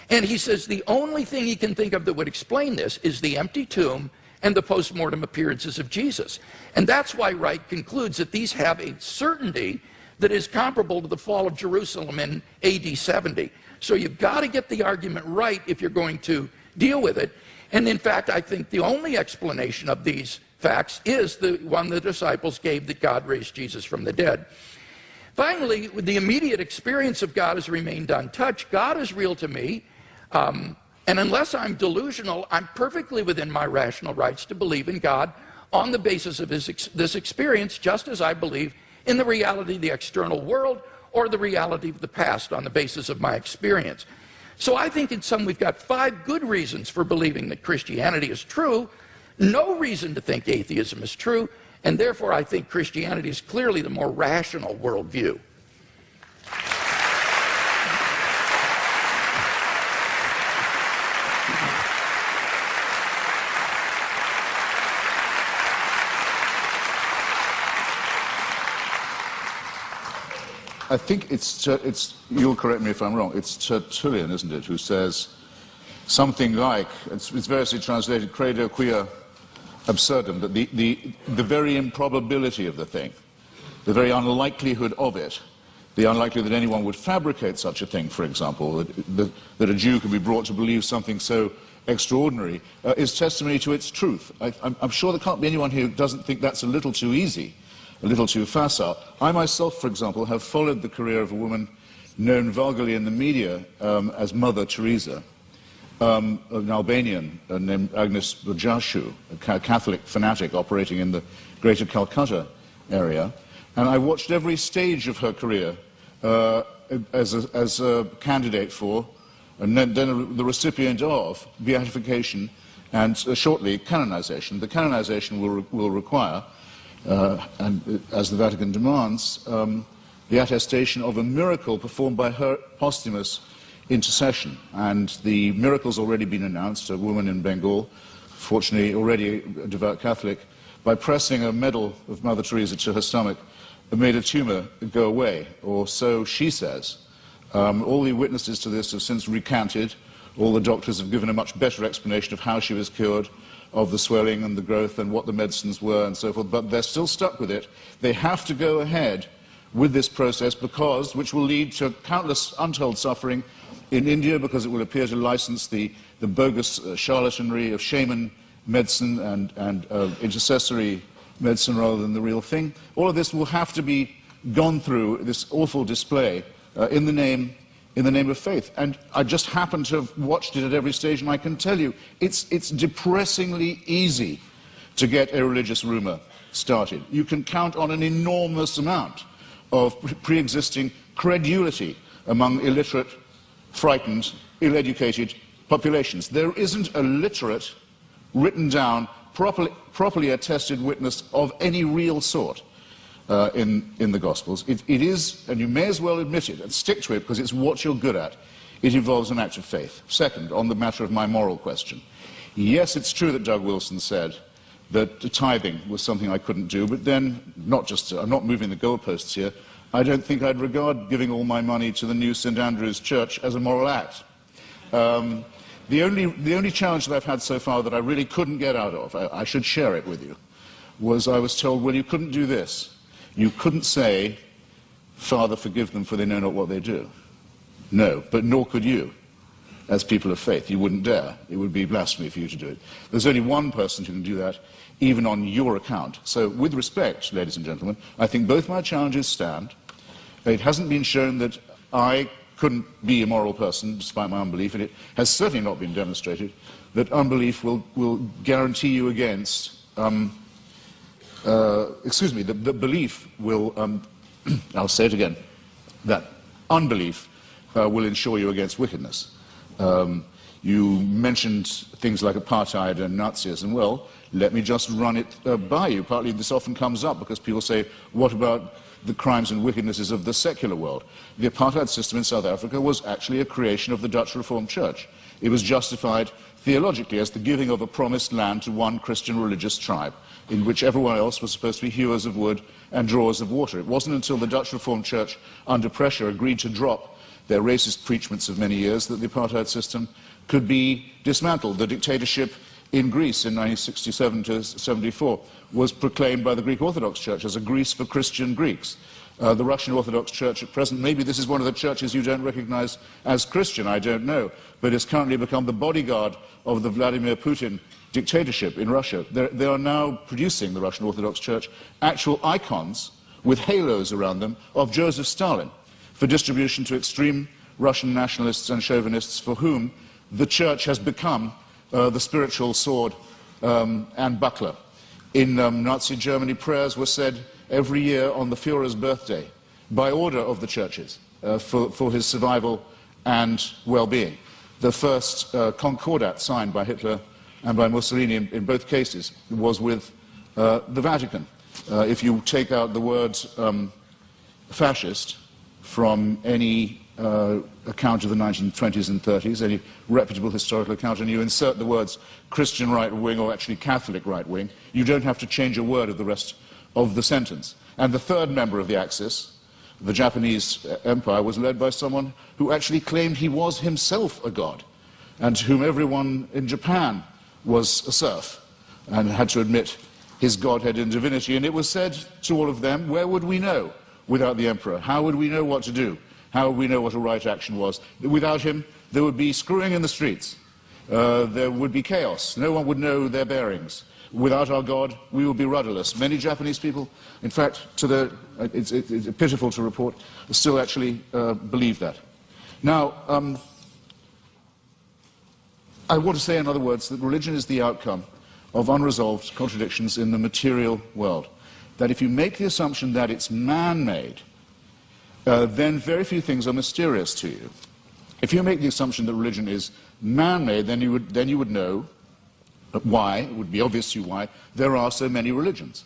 And he says the only thing he can think of that would explain this is the empty tomb and the post-mortem appearances of Jesus. And that's why Wright concludes that these have a certainty that is comparable to the fall of Jerusalem in AD 70. So you've got to get the argument right if you're going to deal with it. And in fact, I think the only explanation of these facts is the one the disciples gave, that God raised Jesus from the dead. Finally, the immediate experience of God has remained untouched. God is real to me, and unless I'm delusional, I'm perfectly within my rational rights to believe in God on the basis of this experience, just as I believe in the reality of the external world or the reality of the past on the basis of my experience. So I think in sum we've got 5 good reasons for believing that Christianity is true, no reason to think atheism is true, and therefore I think Christianity is clearly the more rational worldview. I think it's, you'll correct me if I'm wrong, it's Tertullian, isn't it, who says something like, it's variously translated, credo quia absurdum, that the very improbability of the thing, the very unlikelihood of it, the unlikelihood that anyone would fabricate such a thing, for example, that a Jew could be brought to believe something so extraordinary, is testimony to its truth. I'm sure there can't be anyone who doesn't think that's a little too easy, a little too facile. I myself, for example, have followed the career of a woman known vulgarly in the media as Mother Teresa, an Albanian named Agnes Bujashu, a Catholic fanatic operating in the greater Calcutta area. And I watched every stage of her career as a candidate for, and then the recipient of, beatification and shortly canonization. The canonization will require, and as the Vatican demands, the attestation of a miracle performed by her posthumous intercession. And the miracle's already been announced. A woman in Bengal, fortunately already a devout Catholic, by pressing a medal of Mother Teresa to her stomach, made a tumor go away, or so she says. All the witnesses to this have since recanted. All the doctors have given a much better explanation of how she was cured, of the swelling and the growth and what the medicines were and so forth, but they're still stuck with it. They have to go ahead with this process because, which will lead to countless untold suffering in India, because it will appear to license the bogus charlatanry of shaman medicine and intercessory medicine rather than the real thing. All of this will have to be gone through this awful display in the name of faith. And I just happen to have watched it at every stage, and I can tell you, it's depressingly easy to get a religious rumor started. You can count on an enormous amount of pre-existing credulity among illiterate, frightened, ill-educated populations. There isn't a literate, written down, properly attested witness of any real sort in the Gospels. It is, and you may as well admit it and stick to it because it's what you're good at, it involves an act of faith. Second, on the matter of my moral question, yes, it's true that Doug Wilson said that tithing was something I couldn't do, but then, I'm not moving the goalposts here, I don't think I'd regard giving all my money to the new St. Andrew's Church as a moral act. The only challenge that I've had so far that I really couldn't get out of, I should share it with you, was I was told, well, you couldn't do this. You couldn't say, Father, forgive them for they know not what they do. No, but nor could you, as people of faith. You wouldn't dare. It would be blasphemy for you to do it. There's only one person who can do that, even on your account. So with respect, ladies and gentlemen, I think both my challenges stand. It hasn't been shown that I couldn't be a moral person despite my unbelief, and it has certainly not been demonstrated that unbelief will guarantee you against, the belief will, I'll say it again, that unbelief will ensure you against wickedness. You mentioned things like apartheid and Nazism. Well, let me just run it by you. Partly this often comes up because people say, what about the crimes and wickednesses of the secular world? The apartheid system in South Africa was actually a creation of the Dutch Reformed Church. It was justified theologically as the giving of a promised land to one Christian religious tribe, in which everyone else was supposed to be hewers of wood and drawers of water. It wasn't until the Dutch Reformed Church, under pressure, agreed to drop their racist preachments of many years that the apartheid system could be dismantled. The dictatorship in Greece in 1967 to 74 was proclaimed by the Greek Orthodox Church as a Greece for Christian Greeks. The Russian Orthodox Church at present, maybe this is one of the churches you don't recognize as Christian, I don't know, but it's currently become the bodyguard of the Vladimir Putin dictatorship in Russia. They are now producing, the Russian Orthodox Church, actual icons with halos around them of Joseph Stalin for distribution to extreme Russian nationalists and chauvinists for whom the church has become the spiritual sword and buckler. In Nazi Germany, prayers were said every year on the Führer's birthday by order of the churches for his survival and well-being. The first concordat signed by Hitler and by Mussolini in both cases was with the Vatican. If you take out the word fascist from any account of the 1920s and 30s, any reputable historical account, and you insert the words Christian right wing or actually Catholic right wing, you don't have to change a word of the rest of the sentence. And the third member of the Axis, the Japanese Empire, was led by someone who actually claimed he was himself a god, and to whom everyone in Japan was a serf, and had to admit his godhead and divinity. And it was said to all of them, where would we know without the emperor? How would we know what to do? How would we know what a right action was? Without him, there would be screwing in the streets. There would be chaos. No one would know their bearings. Without our God, we would be rudderless. Many Japanese people, in fact, it's pitiful to report, still actually believe that. Now, I want to say, in other words, that religion is the outcome of unresolved contradictions in the material world. That if you make the assumption that it's man-made, then very few things are mysterious to you. If you make the assumption that religion is man-made, then you would know why, it would be obvious to you why, there are so many religions.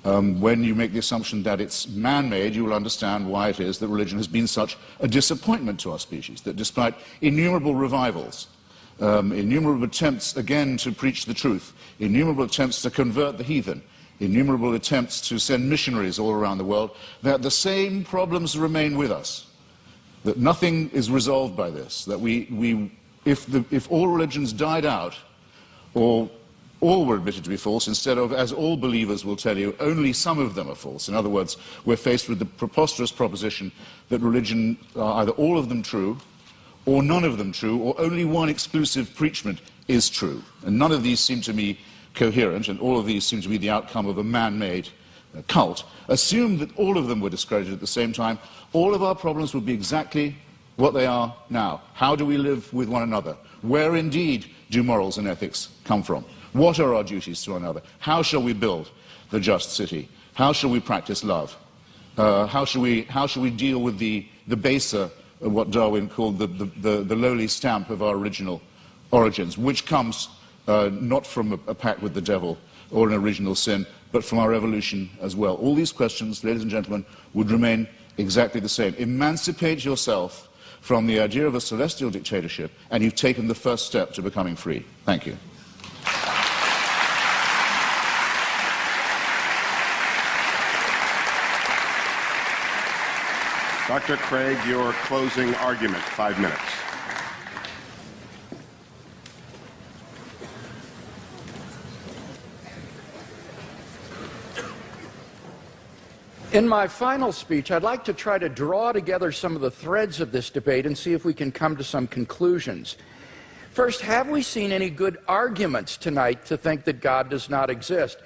When you make the assumption that it's man-made, you will understand why it is that religion has been such a disappointment to our species, that despite innumerable revivals, innumerable attempts again to preach the truth, innumerable attempts to convert the heathen, innumerable attempts to send missionaries all around the world, that the same problems remain with us, that nothing is resolved by this, that if all religions died out, or all were admitted to be false, instead of, as all believers will tell you, only some of them are false. In other words, we're faced with the preposterous proposition that religion are either all of them true, or none of them true, or only one exclusive preachment is true. And none of these seem to me coherent, and all of these seem to be the outcome of a man-made cult, assumed that all of them were discredited at the same time, all of our problems would be exactly what they are now. How do we live with one another? Where indeed do morals and ethics come from? What are our duties to one another? How shall we build the just city? How shall we practice love? How shall we deal with the baser, what Darwin called the lowly stamp of our original origins, which comes not from a pact with the devil or an original sin, but from our evolution as well. All these questions, ladies and gentlemen, would remain exactly the same. Emancipate yourself from the idea of a celestial dictatorship, and you've taken the first step to becoming free. Thank you. Dr. Craig, your closing argument, 5 minutes. In my final speech, I'd like to try to draw together some of the threads of this debate and see if we can come to some conclusions. First, have we seen any good arguments tonight to think that God does not exist?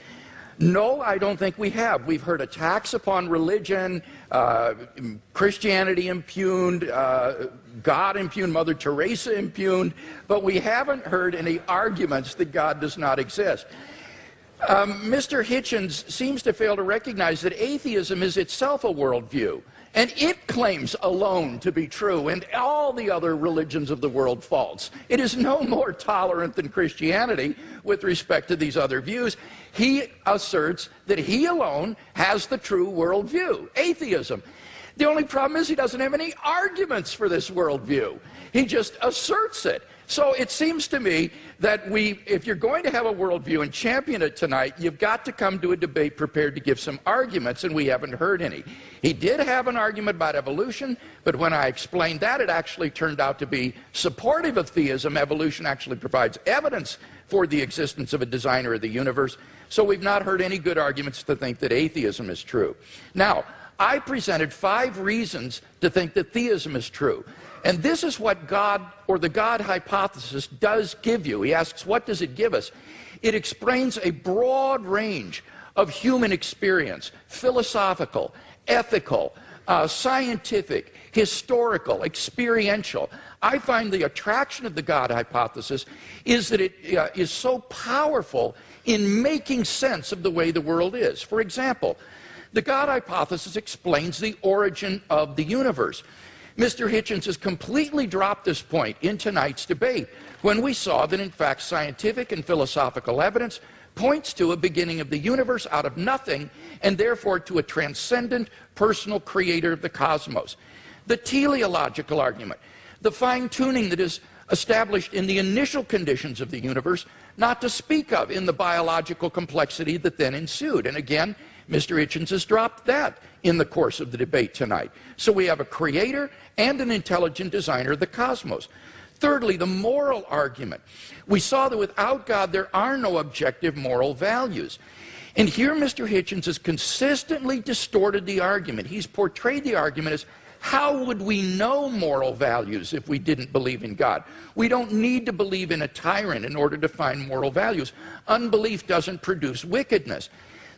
No, I don't think we have. We've heard attacks upon religion, Christianity impugned, God impugned, Mother Teresa impugned, but we haven't heard any arguments that God does not exist. Mr. Hitchens seems to fail to recognize that atheism is itself a worldview, and it claims alone to be true, and all the other religions of the world false. It is no more tolerant than Christianity with respect to these other views. He asserts that he alone has the true worldview, atheism. The only problem is he doesn't have any arguments for this worldview. He just asserts it. So it seems to me that if you're going to have a worldview and champion it tonight, you've got to come to a debate prepared to give some arguments, and we haven't heard any. He did have an argument about evolution, but when I explained that, it actually turned out to be supportive of theism. Evolution actually provides evidence for the existence of a designer of the universe. So we've not heard any good arguments to think that atheism is true. Now, I presented 5 reasons to think that theism is true. And this is what God, or the God hypothesis, does give you. He asks, what does it give us? It explains a broad range of human experience, philosophical, ethical, scientific, historical, experiential. I find the attraction of the God hypothesis is that it is so powerful in making sense of the way the world is. For example, the God hypothesis explains the origin of the universe. Mr. Hitchens has completely dropped this point in tonight's debate when we saw that, in fact, scientific and philosophical evidence points to a beginning of the universe out of nothing, and therefore to a transcendent personal creator of the cosmos. The teleological argument, the fine-tuning that is established in the initial conditions of the universe, not to speak of in the biological complexity that then ensued. And again, Mr. Hitchens has dropped that in the course of the debate tonight. So we have a creator and an intelligent designer of the cosmos. Thirdly, the moral argument. We saw that without God, there are no objective moral values. And here Mr. Hitchens has consistently distorted the argument. He's portrayed the argument as, how would we know moral values if we didn't believe in God? We don't need to believe in a tyrant in order to find moral values. Unbelief doesn't produce wickedness.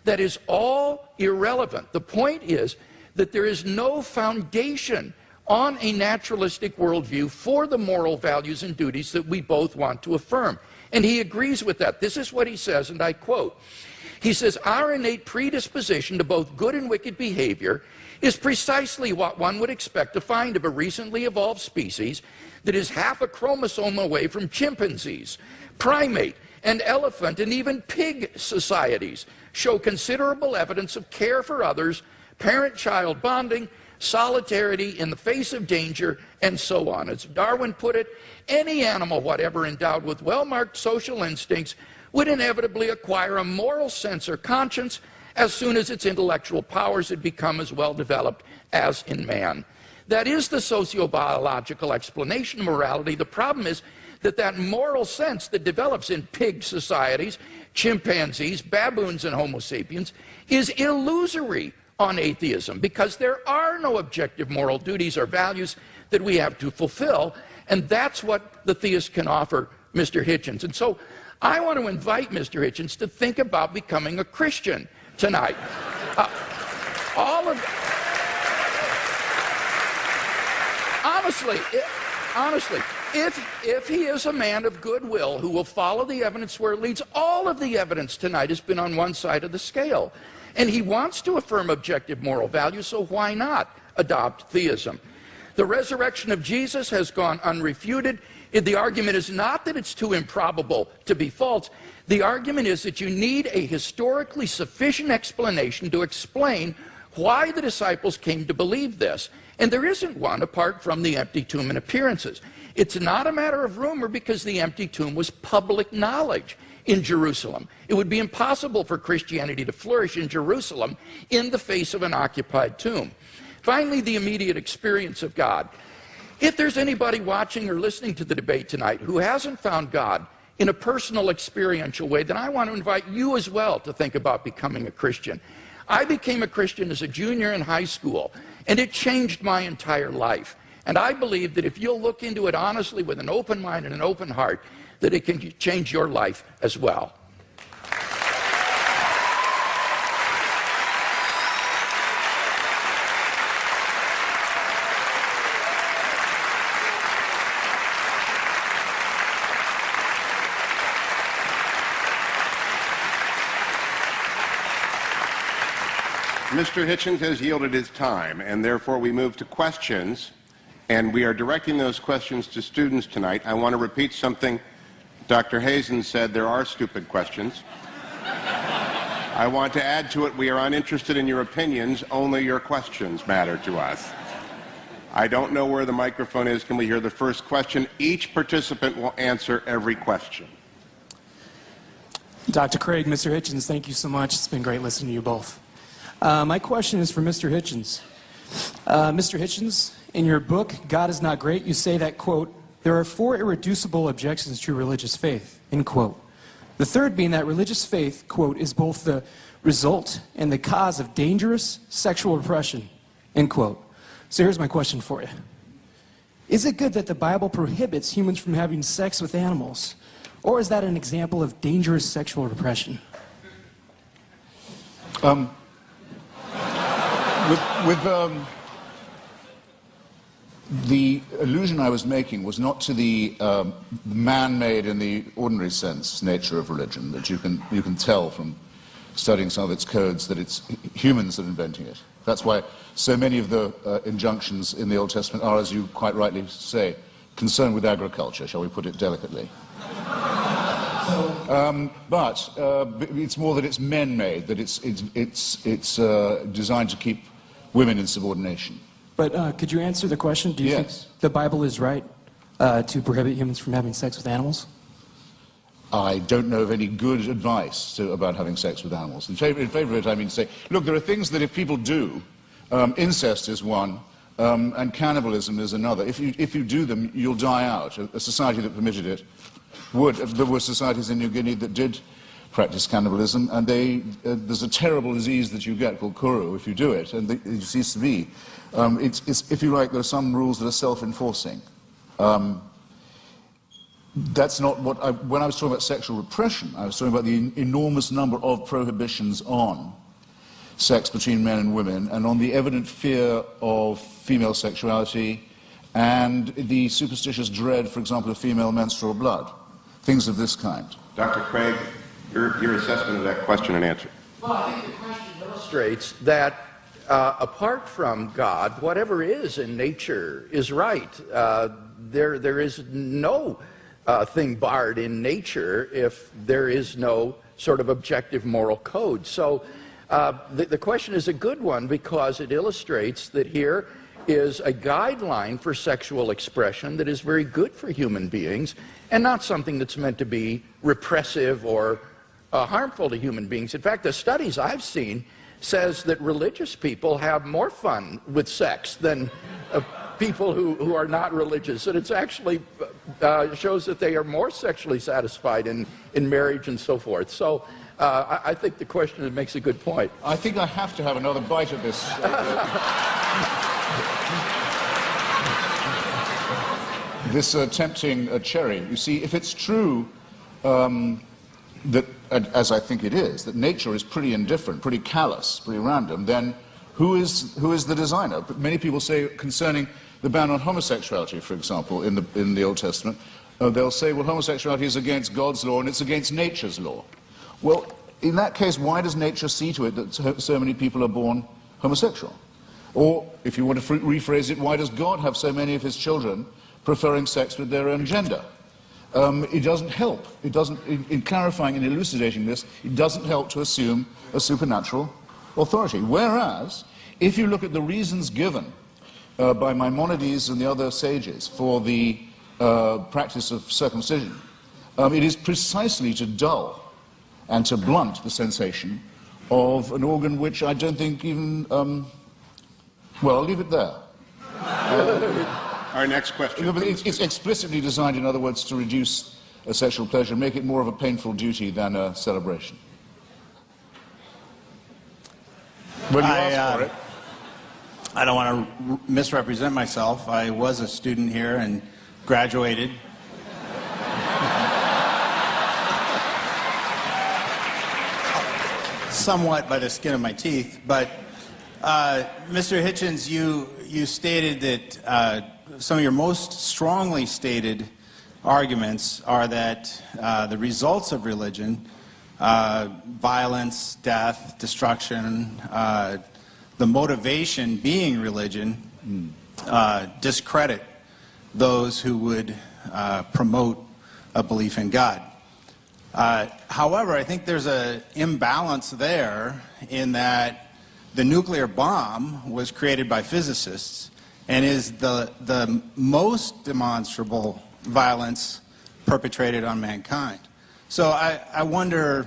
That is all irrelevant. The point is that there is no foundation on a naturalistic worldview for the moral values and duties that we both want to affirm. And he agrees with that. This is what he says, and I quote. He says, our innate predisposition to both good and wicked behavior is precisely what one would expect to find of a recently evolved species that is half a chromosome away from chimpanzees, primate, and elephant, and even pig societies show considerable evidence of care for others, parent-child bonding, solidarity in the face of danger, and so on. As Darwin put it, any animal whatever endowed with well-marked social instincts would inevitably acquire a moral sense or conscience as soon as its intellectual powers had become as well developed as in man. That is the sociobiological explanation of morality. The problem is that that moral sense that develops in pig societies, chimpanzees, baboons, and Homo sapiens is illusory on atheism, because there are no objective moral duties or values that we have to fulfill, and that's what the theist can offer Mr. Hitchens. And so I want to invite Mr. Hitchens to think about becoming a Christian tonight. All of... Honestly, if he is a man of goodwill who will follow the evidence where it leads, all of the evidence tonight has been on one side of the scale. And he wants to affirm objective moral values, so why not adopt theism? The resurrection of Jesus has gone unrefuted. The argument is not that it's too improbable to be false. The argument is that you need a historically sufficient explanation to explain why the disciples came to believe this. And there isn't one apart from the empty tomb and appearances. It's not a matter of rumor because the empty tomb was public knowledge in Jerusalem. It would be impossible for Christianity to flourish in Jerusalem in the face of an occupied tomb. Finally, the immediate experience of God. If there's anybody watching or listening to the debate tonight who hasn't found God in a personal, experiential way, then I want to invite you as well to think about becoming a Christian. I became a Christian as a junior in high school, and it changed my entire life. And I believe that if you'll look into it honestly with an open mind and an open heart, that it can change your life as well. Mr. Hitchens has yielded his time, and therefore we move to questions, and we are directing those questions to students tonight. I want to repeat something Dr. Hazen said: there are stupid questions. I want to add to it, we are uninterested in your opinions, only your questions matter to us. I don't know where the microphone is. Can we hear the first question? Each participant will answer every question. Dr. Craig, Mr. Hitchens, thank you so much. It's been great listening to you both. My question is for Mr. Hitchens. Mr. Hitchens, in your book, God is Not Great, you say that, quote, there are 4 irreducible objections to religious faith, end quote. The third being that religious faith, quote, is both the result and the cause of dangerous sexual repression, end quote. So here's my question for you. Is it good that the Bible prohibits humans from having sex with animals? Or is that an example of dangerous sexual repression? The allusion I was making was not to the man-made in the ordinary sense nature of religion, that you can tell from studying some of its codes that it's humans that are inventing it. That's why so many of the injunctions in the Old Testament are, as you quite rightly say, concerned with agriculture, shall we put it delicately. But it's more that it's men-made, that it's designed to keep women in subordination. But could you answer the question? Do you think the Bible is right to prohibit humans from having sex with animals? I don't know of any good advice about having sex with animals. In favor of it, I mean to say, look, there are things that if people do, incest is one, and cannibalism is another. If you do them, you'll die out. A society that permitted it would. There were societies in New Guinea that did practice cannibalism, and there's a terrible disease that you get called kuru if you do it, and it seems to be. If you like, there are some rules that are self-enforcing. That's not what when I was talking about sexual repression, I was talking about the enormous number of prohibitions on sex between men and women, and on the evident fear of female sexuality, and the superstitious dread, for example, of female menstrual blood. Things of this kind. Dr. Craig, your assessment of that question and answer. Well, I think the question illustrates that apart from God, whatever is in nature is right. There is no thing barred in nature if there is no sort of objective moral code. So the question is a good one because it illustrates that here is a guideline for sexual expression that is very good for human beings and not something that's meant to be repressive or harmful to human beings. In fact, the studies I've seen says that religious people have more fun with sex than people who are not religious, and it's actually shows that they are more sexually satisfied in marriage and so forth. So I think the question makes a good point. I think I have to have another bite of this. This tempting cherry. You see, if it's true that as I think it is, that nature is pretty indifferent, pretty callous, pretty random, then who is the designer? But many people say concerning the ban on homosexuality, for example, in the Old Testament, they'll say, well, homosexuality is against God's law and it's against nature's law. Well, in that case, why does nature see to it that so many people are born homosexual? Or, if you want to rephrase it, why does God have so many of his children preferring sex with their own gender? It doesn't help. It doesn't, in clarifying and elucidating this, it doesn't help to assume a supernatural authority. Whereas, if you look at the reasons given by Maimonides and the other sages for the practice of circumcision, it is precisely to dull and to blunt the sensation of an organ which I don't think even... well, I'll leave it there. Our next question. It's explicitly designed, in other words, to reduce a sexual pleasure, make it more of a painful duty than a celebration. When you ask for it. I don't want to misrepresent myself. I was a student here and graduated. Somewhat by the skin of my teeth, but Mr. Hitchens, you stated that some of your most strongly stated arguments are that the results of religion, violence, death, destruction, the motivation being religion, discredit those who would promote a belief in God. However, I think there's an imbalance there in that the nuclear bomb was created by physicists and is the most demonstrable violence perpetrated on mankind. So I wonder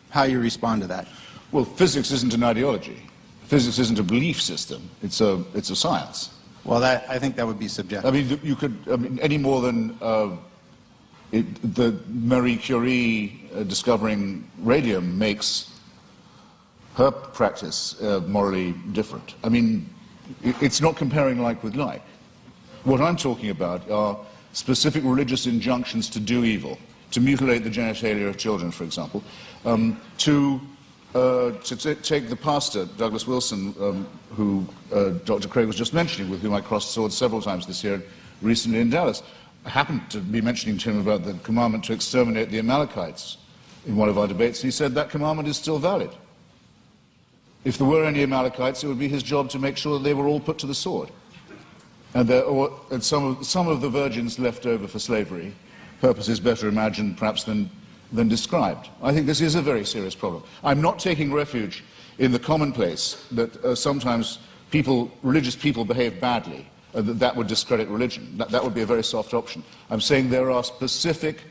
how you respond to that. Well, physics isn't an ideology. Physics isn't a belief system. It's a science. Well, I think that would be subjective. I mean, you could, any more than the Marie Curie discovering radium makes her practice morally different. I mean, it's not comparing like with like. What I'm talking about are specific religious injunctions to do evil, to mutilate the genitalia of children, for example, to take the pastor, Douglas Wilson, who Dr. Craig was just mentioning, with whom I crossed swords several times this year, recently in Dallas. I happened to be mentioning to him about the commandment to exterminate the Amalekites in one of our debates, and he said that commandment is still valid. If there were any Amalekites, it would be his job to make sure that they were all put to the sword. And some of the virgins left over for slavery, purposes better imagined perhaps than described. I think this is a very serious problem. I'm not taking refuge in the commonplace that sometimes religious people behave badly, that would discredit religion. That would be a very soft option. I'm saying there are specific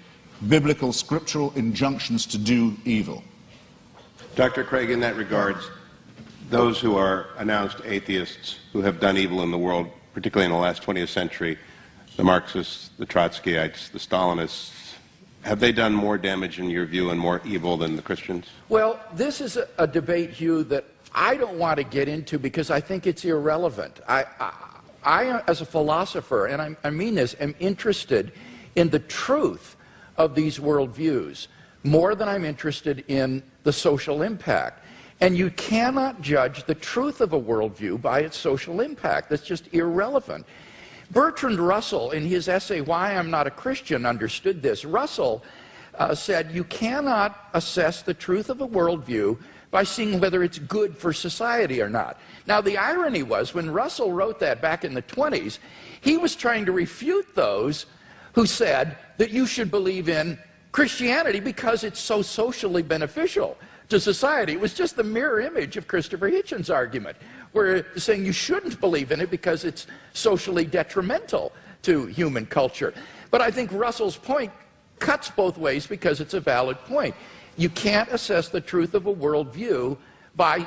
biblical, scriptural injunctions to do evil. Dr. Craig, in that regards, those who are announced atheists who have done evil in the world, particularly in the last 20th century, the Marxists, the Trotskyites, the Stalinists, have they done more damage in your view and more evil than the Christians? Well, this is a debate, Hugh, that I don't want to get into because I think it's irrelevant. I as a philosopher, and I mean this, am interested in the truth of these worldviews more than I'm interested in the social impact. And you cannot judge the truth of a worldview by its social impact. That's just irrelevant. Bertrand Russell, in his essay, Why I'm Not a Christian, understood this. Russell said, you cannot assess the truth of a worldview by seeing whether it's good for society or not. Now, the irony was, when Russell wrote that back in the 20s, he was trying to refute those who said that you should believe in Christianity because it's so socially beneficial to society. It was just the mirror image of Christopher Hitchens' argument, where saying you shouldn't believe in it because it's socially detrimental to human culture. But I think Russell's point cuts both ways because it's a valid point. You can't assess the truth of a worldview by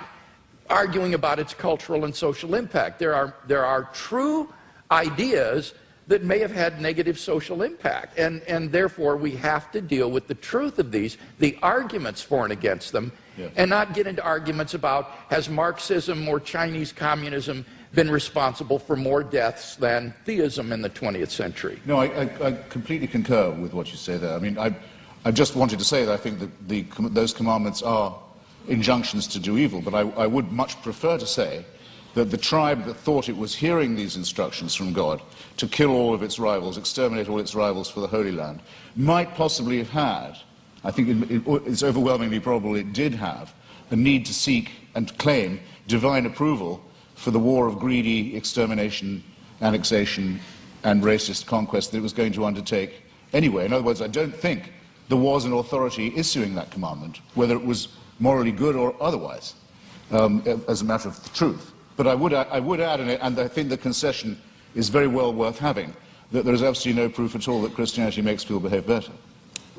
arguing about its cultural and social impact. There are true ideas that may have had negative social impact, and therefore we have to deal with the truth of these, the arguments for and against them, and not get into arguments about has Marxism or Chinese communism been responsible for more deaths than theism in the 20th century. No, I completely concur with what you say there. I mean, I just wanted to say that I think that those commandments are injunctions to do evil, but I would much prefer to say that the tribe that thought it was hearing these instructions from God to kill all of its rivals, exterminate all its rivals for the Holy Land, might possibly have had, I think it's overwhelmingly probable it did have, a need to seek and claim divine approval for the war of greedy extermination, annexation, and racist conquest that it was going to undertake anyway. In other words, I don't think there was an authority issuing that commandment, whether it was morally good or otherwise, as a matter of truth. But I would add, and I think the concession is very well worth having, that there is absolutely no proof at all that Christianity makes people behave better.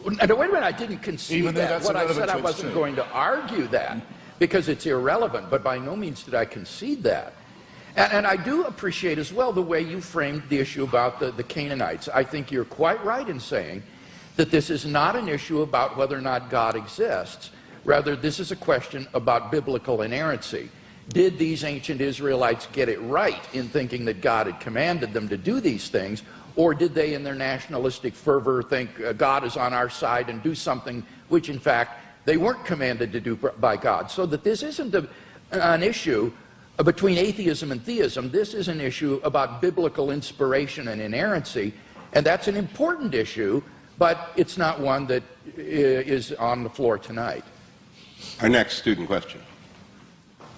Now, wait a minute, I didn't concede that. What I said, I wasn't going to argue that, because it's irrelevant, but by no means did I concede that. And I do appreciate as well the way you framed the issue about the Canaanites. I think you're quite right in saying that this is not an issue about whether or not God exists. Rather, this is a question about biblical inerrancy. Did these ancient Israelites get it right in thinking that God had commanded them to do these things, or did they, in their nationalistic fervor, think God is on our side and do something which, in fact, they weren't commanded to do by God? So that this isn't an issue between atheism and theism. This is an issue about biblical inspiration and inerrancy, and that's an important issue, but it's not one that is on the floor tonight. Our next student question.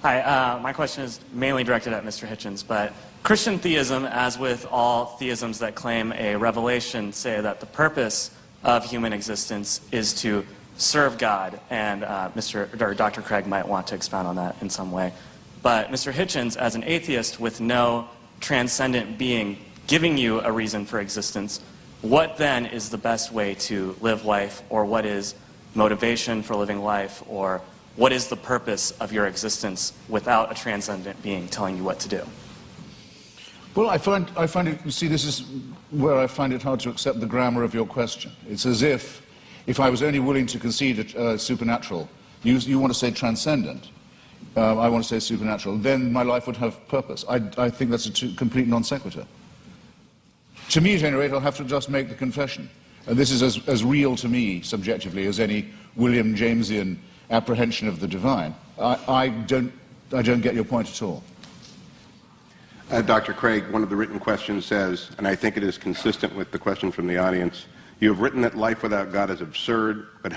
Hi, my question is mainly directed at Mr. Hitchens, but Christian theism, as with all theisms that claim a revelation, say that the purpose of human existence is to serve God, and Dr. Craig might want to expound on that in some way. But Mr. Hitchens, as an atheist with no transcendent being giving you a reason for existence, what then is the best way to live life, or what is motivation for living life, or what is the purpose of your existence without a transcendent being telling you what to do? Well, I find it, you see, this is where I find it hard to accept the grammar of your question. It's as if I was only willing to concede supernatural, you want to say transcendent, I want to say supernatural, then my life would have purpose. I think that's a complete non sequitur. To me, at any rate, I'll have to just make the confession. And this is as real to me, subjectively, as any William Jamesian apprehension of the divine. I don't get your point at all. Dr. Craig, one of the written questions says, and I think it is consistent with the question from the audience, you have written that life without God is absurd, but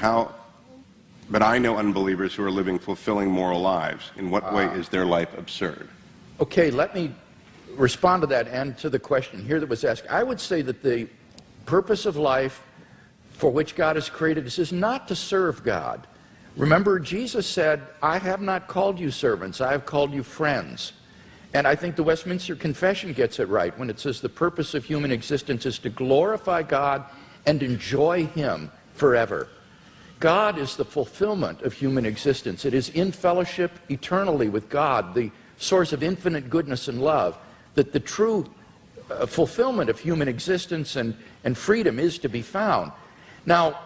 I know unbelievers who are living fulfilling moral lives. In what way is their life absurd? Okay, let me respond to that and to the question here that was asked. I would say that the purpose of life for which God has created us is not to serve God. Remember, Jesus said, I have not called you servants, I have called you friends. And I think the Westminster Confession gets it right when it says the purpose of human existence is to glorify God and enjoy Him forever. God is the fulfillment of human existence. It is in fellowship eternally with God, the source of infinite goodness and love, that the true fulfillment of human existence and freedom is to be found. Now,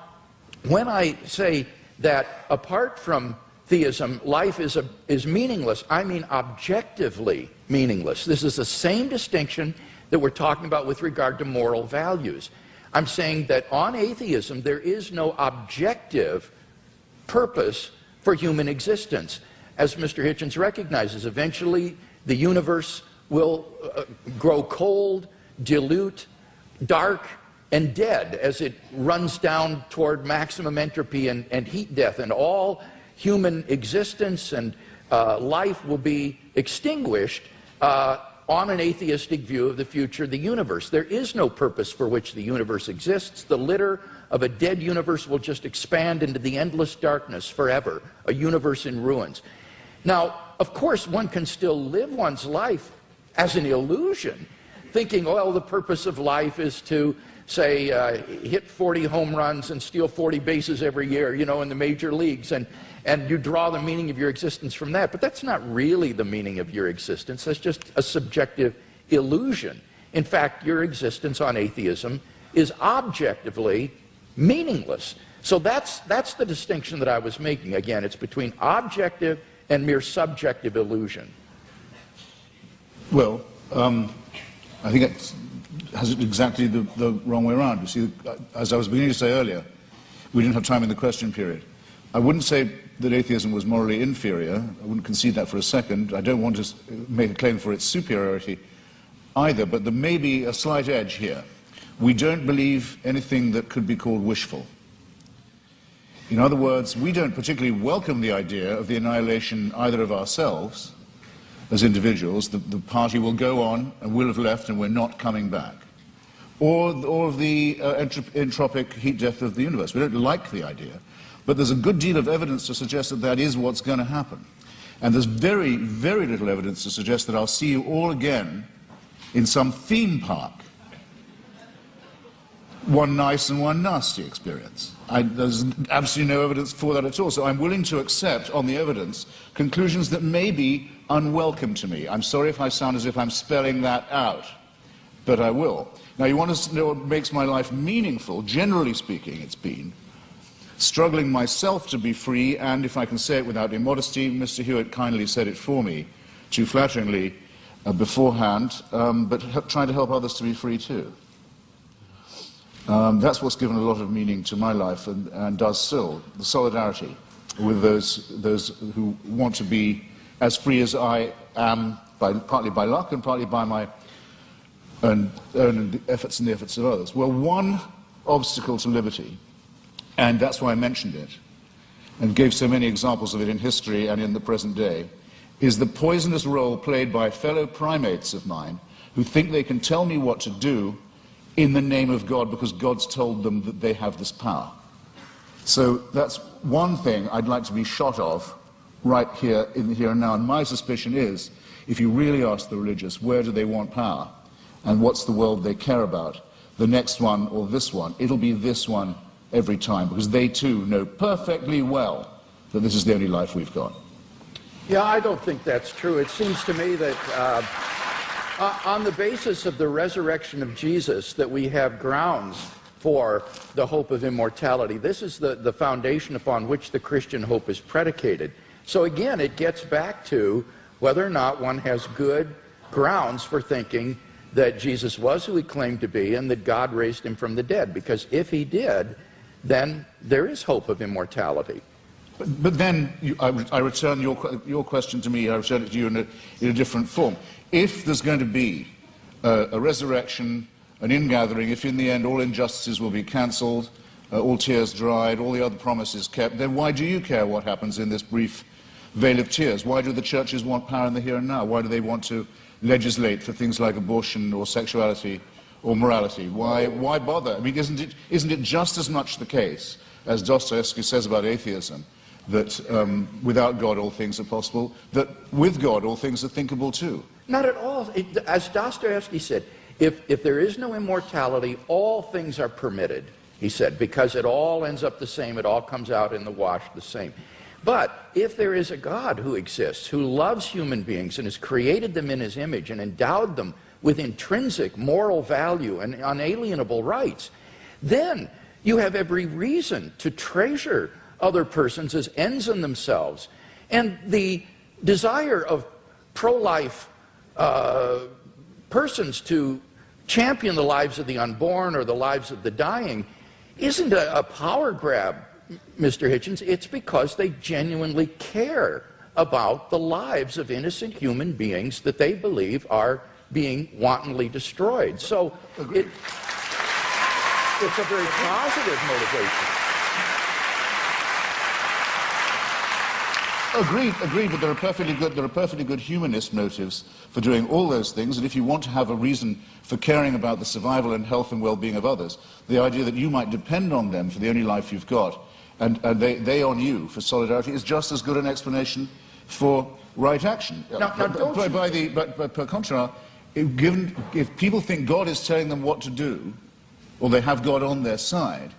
when I say that apart from theism, life is meaningless, I mean objectively meaningless. This is the same distinction that we're talking about with regard to moral values. I'm saying that on atheism, there is no objective purpose for human existence. As Mr. Hitchens recognizes, eventually the universe will grow cold, dilute, dark, and dead as it runs down toward maximum entropy and heat death, and all human existence and life will be extinguished on an atheistic view of the future of the universe. There is no purpose for which the universe exists. The litter of a dead universe will just expand into the endless darkness forever, a universe in ruins. Now, of course, one can still live one's life as an illusion, thinking, well, the purpose of life is to, say, hit 40 home runs and steal 40 bases every year, you know, in the major leagues, and you draw the meaning of your existence from that. But that's not really the meaning of your existence. That's just a subjective illusion. In fact, your existence on atheism is objectively meaningless. So that's the distinction that I was making. Again, it's between objective and mere subjective illusion. Well, I think it has it exactly the wrong way around. You see, as I was beginning to say earlier, We didn't have time in the question period. I wouldn't say that atheism was morally inferior. I wouldn't concede that for a second. I don't want to make a claim for its superiority either, but there may be a slight edge here. We don't believe anything that could be called wishful. In other words, we don't particularly welcome the idea of the annihilation either of ourselves as individuals, the party will go on and will have left and we're not coming back, or of the entropic heat death of the universe. We don't like the idea, but there's a good deal of evidence to suggest that that is what's going to happen. And there's very, very little evidence to suggest that I'll see you all again in some theme park. One nice and one nasty experience. There's absolutely no evidence for that at all. So I'm willing to accept, on the evidence, conclusions that may be unwelcome to me. I'm sorry if I sound as if I'm spelling that out, but I will. Now, you want to know what makes my life meaningful? Generally speaking, it's been struggling myself to be free, and if I can say it without immodesty, Mr. Hewitt kindly said it for me, too flatteringly beforehand, but trying to help others to be free too. That's what's given a lot of meaning to my life, and does still, the solidarity with those who want to be as free as I am, partly by luck and partly by my own efforts and the efforts of others. Well, one obstacle to liberty, and that's why I mentioned it, and gave so many examples of it in history and in the present day, is the poisonous role played by fellow primates of mine who think they can tell me what to do in the name of God because God's told them that they have this power. So that's one thing I'd like to be shot of right here in the here and now. And my suspicion is, if you really ask the religious where do they want power and what's the world they care about, the next one or this one, it'll be this one every time, because they too know perfectly well that this is the only life we've got. Yeah, I don't think that's true. It seems to me that on the basis of the resurrection of Jesus that we have grounds for the hope of immortality. This is the foundation upon which the Christian hope is predicated. So again, it gets back to whether or not one has good grounds for thinking that Jesus was who he claimed to be and that God raised him from the dead. Because if he did, then there is hope of immortality. But then I return your question to me, I return it to you in a different form. If there's going to be a resurrection, an ingathering, if in the end all injustices will be cancelled, all tears dried, all the other promises kept, then why do you care what happens in this brief veil of tears? Why do the churches want power in the here and now? Why do they want to legislate for things like abortion or sexuality or morality? Why bother? I mean, isn't it just as much the case, as Dostoevsky says about atheism, that without God all things are possible, that with God all things are thinkable too? Not at all. As Dostoevsky said, if there is no immortality, all things are permitted, he said, because it all ends up the same, it all comes out in the wash the same. But if there is a God who exists, who loves human beings and has created them in his image and endowed them with intrinsic moral value and unalienable rights, then you have every reason to treasure other persons as ends in themselves. And the desire of pro-life persons to champion the lives of the unborn or the lives of the dying isn't a power grab, Mr. Hitchens. It's because they genuinely care about the lives of innocent human beings that they believe are being wantonly destroyed. So it's a very positive motivation. Agreed, but there are perfectly good humanist motives for doing all those things, and if you want to have a reason for caring about the survival and health and well-being of others, the idea that you might depend on them for the only life you've got, and they on you for solidarity, is just as good an explanation for right action. But per contra, if people think God is telling them what to do, or they have God on their side,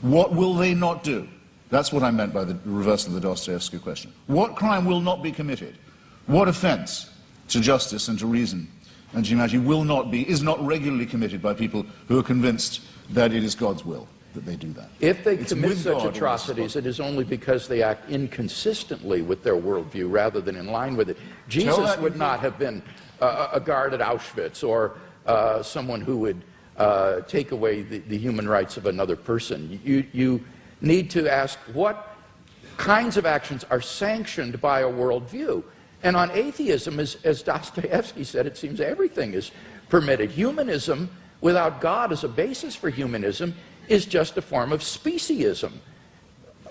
what will they not do? That's what I meant by the reversal of the Dostoevsky question. What crime will not be committed? What offense to justice and to reason and to humanity is not regularly committed by people who are convinced that it is God's will that they do that? If they commit such atrocities, it is only because they act inconsistently with their worldview rather than in line with it. Jesus would not have been a guard at Auschwitz or someone who would take away the human rights of another person. need to ask what kinds of actions are sanctioned by a worldview. And on atheism, as Dostoevsky said, it seems everything is permitted. Humanism, without God as a basis for humanism, is just a form of speciesism,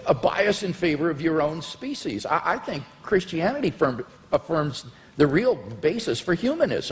a bias in favor of your own species. I think Christianity affirms the real basis for humanism.